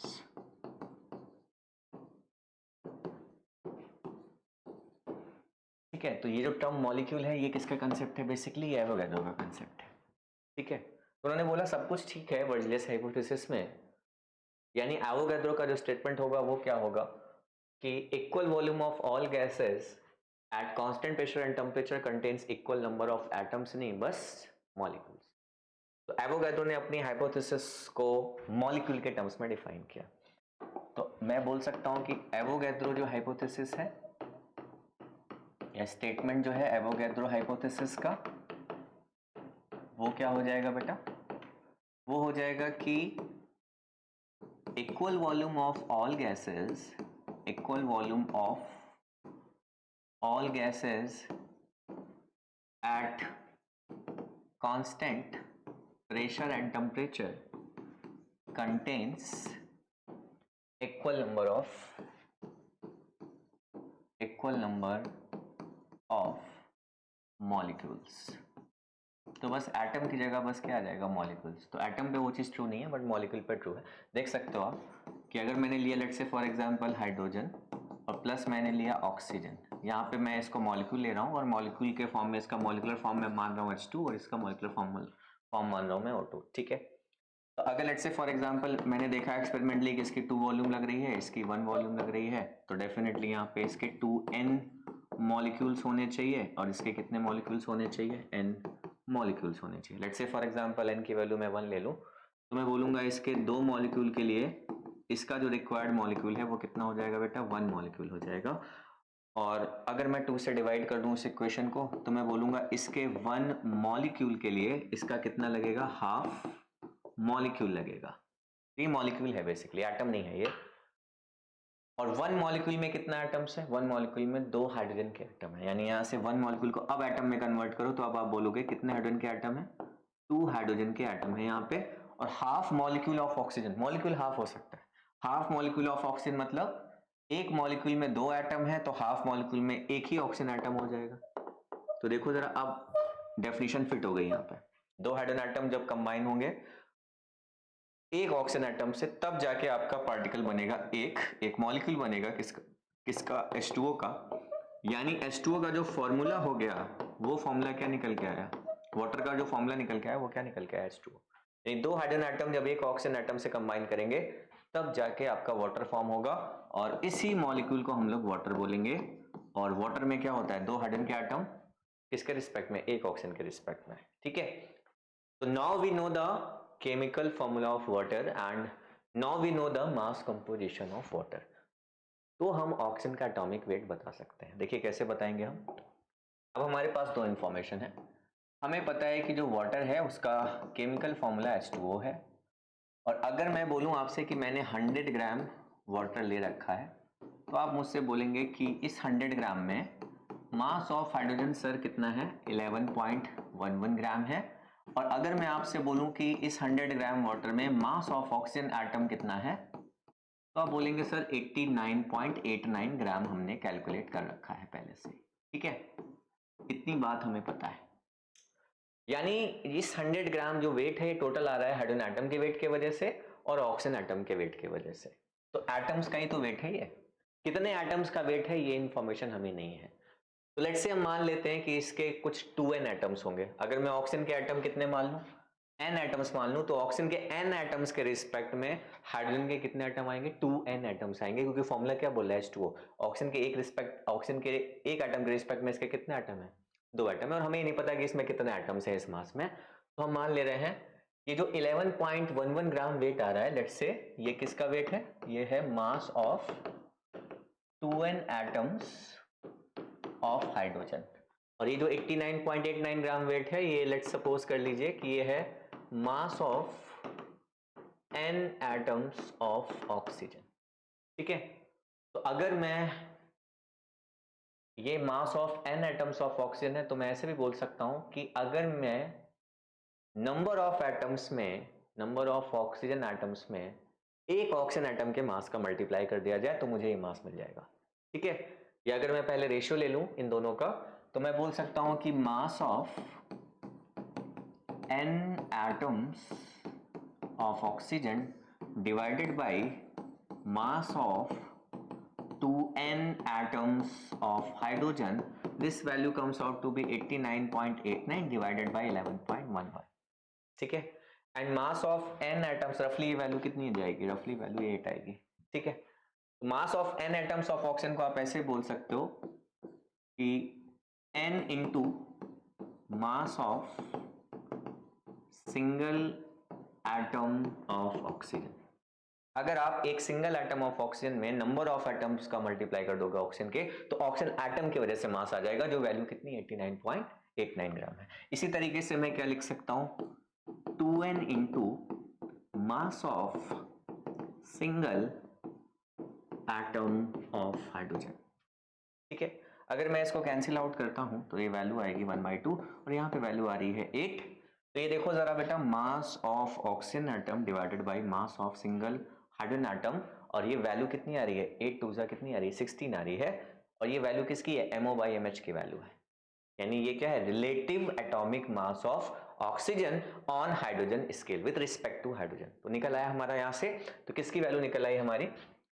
ठीक है, तो ये जो टर्म मॉलिक्यूल है ये किसका कंसेप्ट है, बेसिकली एवोगैड्रो का कंसेप्ट है। ठीक है, तो उन्होंने बोला सब कुछ ठीक है बर्जीलियस हाइपोथेसिस में, यानी एवोगैड्रो का जो स्टेटमेंट होगा वो क्या होगा कि equal volume of all gases at constant pressure and temperature contains equal number of atoms, नहीं बस मॉलिक्यूल्स। तो एवोगैड्रो ने अपनी हाइपोथेसिस को मॉलिक्यूल के टर्म्स में डिफाइन किया। तो मैं बोल सकता हूं कि एवोगैड्रो जो हाइपोथेसिस है या स्टेटमेंट जो है एवोगैड्रो हाइपोथेसिस का, वो क्या हो जाएगा बेटा, वो हो जाएगा कि equal volume of all gases, equal volume of all gases at constant pressure and temperature contains equal number of molecules। तो बस एटम की जगह बस क्या आ जाएगा, मॉलिक्यूल्स। तो एटम पे वो चीज़ ट्रू नहीं है, बट मॉलिक्यूल पे ट्रू है। देख सकते हो आप कि अगर मैंने लिया let's say for example hydrogen और प्लस मैंने लिया ऑक्सीजन, यहाँ पे मैं इसको मॉलिक्यूल ले रहा हूँ और मॉलिक्यूल के फॉर्म में इसका मॉलिकुलर फॉर्म में मान रहा हूँ H2 और इसका मॉलिकुलर फॉर्म मान रहा हूँ मैं O2। ठीक है, तो अगर लेट्स से फॉर एग्जांपल मैंने देखा एक्सपेरिमेंटली कि इसकी 2 वॉल्यूम लग रही है, इसकी 1 वॉल्यूम लग रही है, तो डेफिनेटली यहाँ पे इसके 2n मॉलिक्यूल्स होने चाहिए और इसके कितने मॉलिक्यूल्स होने चाहिए, n मॉलिक्यूल्स होने चाहिए। Let's say for example n की वैल्यू मैं 1 ले लूँ, तो मैं बोलूँगा इसके 2 मॉलिक्यूल के लिए इसका जो रिक्वायर्ड मॉलिक्यूल है वो कितना हो जाएगा बेटा, 1 मॉलिक्यूल हो जाएगा। और अगर मैं 2 से डिवाइड कर दूं इस इक्वेशन को, तो मैं बोलूँगा इसके 1 मॉलिक्यूल के लिए इसका कितना लगेगा, हाफ मॉलिक्यूल लगेगा। ये मॉलिक्यूल है बेसिकली, एटम नहीं है ये। और वन मॉलिक्यूल में कितना एटम्स है? वन मॉलिक्यूल में 2 हाइड्रोजन के एटम है। यानी यहाँ से वन मॉलिक्यूल को अब एटम में कन्वर्ट करो तो अब आप बोलोगे कितने हाइड्रोजन के एटम है? 2 हाइड्रोजन के एटम है यहाँ पे। और half molecule of oxygen, molecule half हो सकता है, हाफ मॉलिक्यूल ऑफ ऑक्सीजन मतलब एक मॉलिक्यूल में 2 एटम है तो हाफ मॉलिक्यूल में एक ही ऑक्सीजन एटम हो जाएगा। तो देखो जरा, अब डेफिनेशन फिट हो गई यहाँ पे। 2 हाइड्रोजन एटम जब कंबाइन होंगे एक ऑक्सीजन एटम से, तब जाके आपका पार्टिकल बनेगा, एक मॉलिक्यूल बनेगा किसका? H2O का। यानी H2O का जो फॉर्मूला हो गया वो फॉर्मूला क्या निकल के आया? वाटर का जो फॉर्मूला निकल के आया वो क्या निकल के आया? H2O। यानी 2 हाइड्रोजन एटम जब एक ऑक्सीजन एटम से कंबाइन करेंगे तब जाके आपका वाटर फॉर्म होगा, और इसी मॉलिक्यूल को हम लोग वाटर बोलेंगे। और वाटर में क्या होता है? 2 हाइड्रोजन के एटम किसके रिस्पेक्ट में? एक ऑक्सीजन के रिस्पेक्ट में। ठीक है, तो now we know the chemical formula of water and now we know the mass composition of water। तो हम ऑक्सीजन का एटॉमिक वेट बता सकते हैं। देखिए कैसे बताएंगे हम। अब हमारे पास 2 इंफॉर्मेशन है। हमें पता है कि जो वाटर है उसका केमिकल फॉर्मूला H2O है, और अगर मैं बोलूं आपसे कि मैंने 100 ग्राम वाटर ले रखा है तो आप मुझसे बोलेंगे कि इस 100 ग्राम में मास ऑफ हाइड्रोजन सर कितना है? 11.11 ग्राम है। और अगर मैं आपसे बोलूं कि इस 100 ग्राम वाटर में मास ऑफ ऑक्सीजन एटम कितना है तो आप बोलेंगे सर 89.89 ग्राम हमने कैलकुलेट कर रखा है पहले से। ठीक है, इतनी बात हमें पता है। यानी इस 100 ग्राम जो वेट है ये टोटल आ रहा है हाइड्रोजन एटम के वेट के वजह से और ऑक्सीजन एटम के वेट के वजह से। तो एटम्स का ही तो वेट है ये। कितने एटम्स का वेट है ये इंफॉर्मेशन हमें नहीं है। तो लेट्स से हम मान लेते हैं कि इसके कुछ 2n एटम्स होंगे। अगर मैं ऑक्सीजन के एटम कितने मान लूं? n एटम्स मान लूं, तो ऑक्सीजन के n एटम्स के रिस्पेक्ट में हाइड्रोजन के कितने एटम आएंगे? 2n एटम्स आएंगे, क्योंकि फॉर्मूला क्या बोल रहा है? H2O। ऑक्सीजन के एक एटम के रिस्पेक्ट में इसके कितने एटम है? 2 एटम है, और हमें ये नहीं पता कि इसमें कितने एटम्स है इस मास में। तो हम मान ले रहे हैं ये जो 11.11 ग्राम वेट आ रहा है, लेट्स से ये किसका वेट है? ये है mass of 2n atoms of hydrogen. और ये जो 89.89 ग्राम वेट है ये लेट्स सपोज कर लीजिए कि ये है mass of n atoms of oxygen. ठीक है, तो अगर मैं ये mass of n atoms of oxygen है तो मैं ऐसे भी बोल सकता हूं कि अगर मैं नंबर ऑफ एटम्स में, नंबर ऑफ ऑक्सीजन एटम्स में एक ऑक्सीजन एटम के मास का मल्टीप्लाई कर दिया जाए तो मुझे ये मास मिल जाएगा। ठीक है, या अगर मैं पहले रेशियो ले लूं इन दोनों का तो मैं बोल सकता हूं कि mass of n atoms of oxygen divided by mass of 2n atoms of hydrogen, this value comes out to be 89.89 divided by 11.11। ठीक है, and mass of n atoms रफली वैल्यू कितनी जाएगी? रफली वैल्यू 8 आएगी। ठीक है, mass of n atoms of oxygen को आप ऐसे बोल सकते हो कि n into mass of single atom of oxygen. अगर आप एक सिंगल एटम ऑफ ऑक्सीजन में नंबर ऑफ एटम्स का मल्टीप्लाई कर दोगे ऑक्सीजन के, तो ऑक्सीजन एटम की वजह से मास आ जाएगा, जो वैल्यू कितनी 89.89 ग्राम है। इसी तरीके से मैं क्या लिख सकता हूं? 2n into mass of single atom of hydrogen. ठीक है, अगर मैं इसको कैंसिल आउट करता हूं तो ये वैल्यू आएगी 1/2 और यहाँ पे वैल्यू आ रही है 8। तो ये देखो जरा बेटा, मास of oxygen atom divided by mass of single hydrogen atom, और ये वैल्यू कितनी आ रही है? 8 2 कितनी आ रही है? 16 आ रही है। और ये वैल्यू किसकी है? MO/mH की वैल्यू है। यानी ये क्या है? Relative atomic mass of oxygen on hydrogen scale with respect to hydrogen. तो निकल आया हमारा यहाँ से, तो किसकी वैल्यू निकल आई हमारी?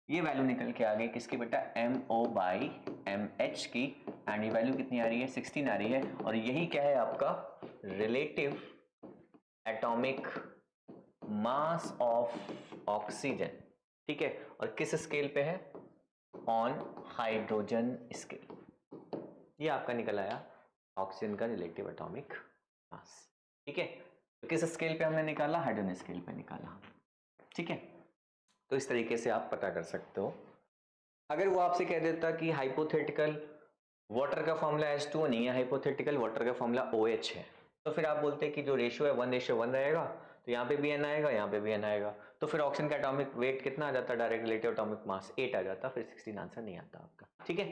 ये वैल्यू निकल के आ गई किसकी बेटा? MO/mH की। एंड ये वैल्यू कितनी आ रही है? 16 आ रही है। और यही क्या है आपका? Relative atomic mass of oxygen. ठीक है, और किस स्केल पे है? On hydrogen scale. ये आपका निकल आया ऑक्सीजन का रिलेटिव एटॉमिक मास। ठीक है, तो किस स्केल पे हमने निकाला? हाइड्रोजन स्केल पे निकाला। ठीक है, तो इस तरीके से आप पता कर सकते हो। अगर वो आपसे कह देता कि हाइपोथेटिकल वाटर का फॉर्मूला H2O नहीं है, हाइपोथेटिकल वाटर का फॉर्मूला OH है, तो फिर आप बोलते कि जो रेशियो है 1:1 रहेगा, तो यहाँ पे भी n आएगा, यहाँ पे भी n आएगा, तो फिर ऑक्सीजन का एटॉमिक वेट कितना आ जाता, डायरेक्ट रिलेटिव एटॉमिक मास 8 आ जाता, फिर 16 आंसर नहीं आता आपका। ठीक है,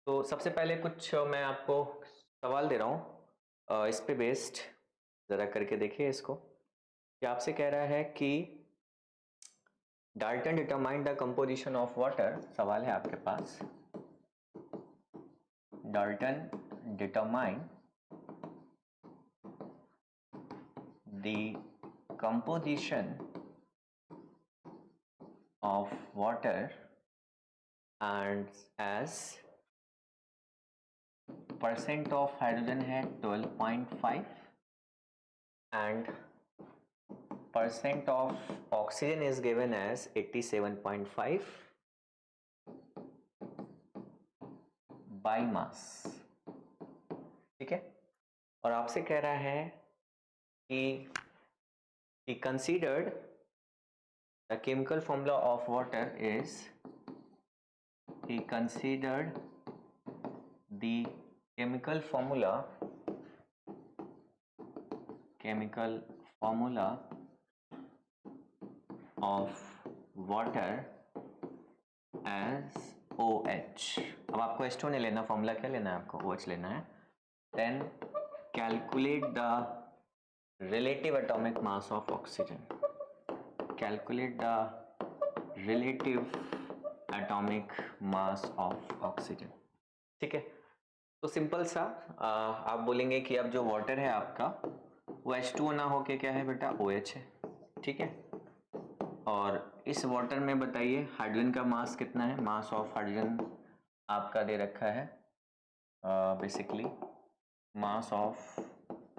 तो सबसे पहले कुछ मैं आपको सवाल दे रहा हूँ इस पे बेस्ड, ज़रा करके देखिए इसको, कि आपसे कह रहा है कि Dalton determine the composition of water, सवाल है आपके पास, Dalton determine the composition of water and as percent of hydrogen है 12.5 and percent of oxygen is given as 87.5 by mass। ठीक है, और आपसे कह रहा है कि he considered the chemical formula of water is, he considered the chemical formula of water as OH। अब आपको H2 नहीं लेना, फॉर्मूला क्या लेना है आपको, OH लेना है। Then calculate the relative atomic mass of oxygen, calculate the relative atomic mass of oxygen। ठीक है, तो सिंपल सा आप बोलेंगे कि अब जो वाटर है आपका वो H2O ना होके क्या है बेटा, OH है। ठीक है, और इस वाटर में बताइए हाइड्रोजन का मास कितना है, मास ऑफ हाइड्रोजन आपका दे रखा है बेसिकली मास ऑफ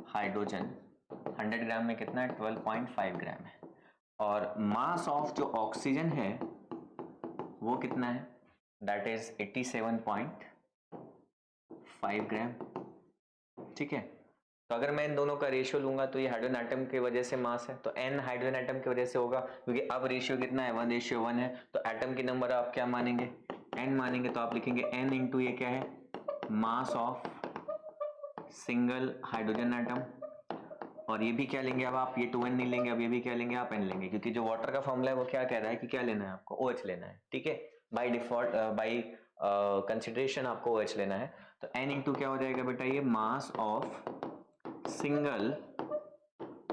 हाइड्रोजन 100 ग्राम में कितना है, 12.5 ग्राम है, और मास ऑफ जो ऑक्सीजन है वो कितना है, दैट इज 87.5 ग्राम। ठीक है, तो अगर मैं इन दोनों का रेशियो लूंगा तो ये हाइड्रोजन एटम की वजह से मास है, तो n हाइड्रोजन एटम की वजह से होगा, क्योंकि अब रेशियो कितना है, 1:1 है, तो एटम की नंबर आप क्या मानेंगे, n मानेंगे, तो आप लिखेंगे n इंटू ये क्या है, mass of single hydrogen atom, और ये भी क्या लेंगे अब आप, ये 2n नहीं लेंगे, अब ये भी क्या लेंगे आप, n लेंगे, क्योंकि जो वाटर का फॉर्मूला है वो क्या कह रहा है कि क्या लेना है आपको, OH लेना है। ठीक है, बाय डिफॉल्ट बाय कंसिडरेशन आपको OH लेना है, तो n इंटू क्या हो जाएगा बेटा, ये mass of single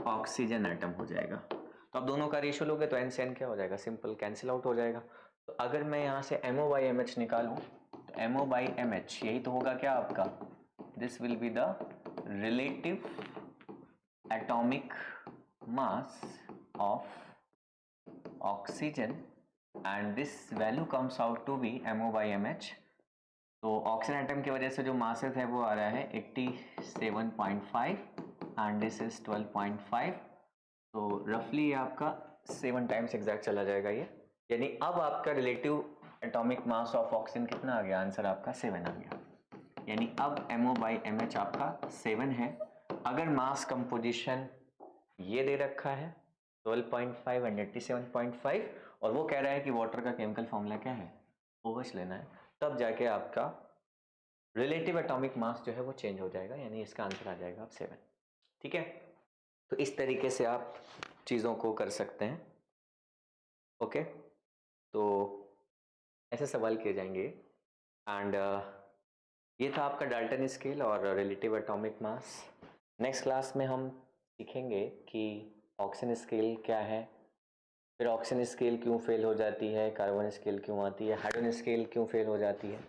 oxygen atom हो जाएगा। तो अब दोनों का रेशियो लोगे तो n से n क्या हो जाएगा, सिंपल कैंसिल आउट हो जाएगा। तो अगर मैं यहाँ से MO/MH निकालूं तो MO/MH यही तो होगा क्या आपका, this will be the relative atomic mass of oxygen and this value comes out to be MO/MH। तो ऑक्सीजन एटम की वजह से जो मासेस है वो आ रहा है 87.5 एंड दिस इज 12.5, तो रफली आपका 7 टाइम्स एग्जैक्ट चला जाएगा ये, यानी अब आपका relative atomic mass of oxygen कितना आ गया, आंसर आपका 7 आ गया, यानी अब MO/MH आपका 7 है। अगर मास कंपोजिशन ये दे रखा है 12.5 एंड 87.5 और वो कह रहा है कि वाटर का केमिकल फॉर्मूला क्या है, OH लेना है, तब जाके आपका रिलेटिव एटॉमिक मास जो है वो चेंज हो जाएगा, यानी इसका आंसर आ जाएगा आप 7। ठीक है, तो इस तरीके से आप चीज़ों को कर सकते हैं। ओके, तो ऐसे सवाल किए जाएंगे एंड ये था आपका डाल्टन स्केल और रिलेटिव एटॉमिक मास। नेक्स्ट क्लास में हम सीखेंगे कि ऑक्सीजन स्केल क्या है, फिर ऑक्सीजन स्केल क्यों फेल हो जाती है, कार्बन स्केल क्यों आती है, हाइड्रोजन स्केल क्यों फेल हो जाती है।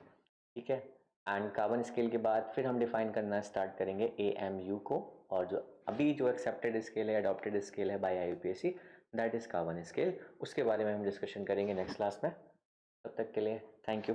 ठीक है, एंड कार्बन स्केल के बाद फिर हम डिफाइन करना स्टार्ट करेंगे AMU को, और जो अभी जो एक्सेप्टेड स्केल है, अडॉप्टेड स्केल है by IUPAC, that is carbon scale, उसके बारे में हम डिस्कशन करेंगे नेक्स्ट क्लास में। तब तक के लिए थैंक यू।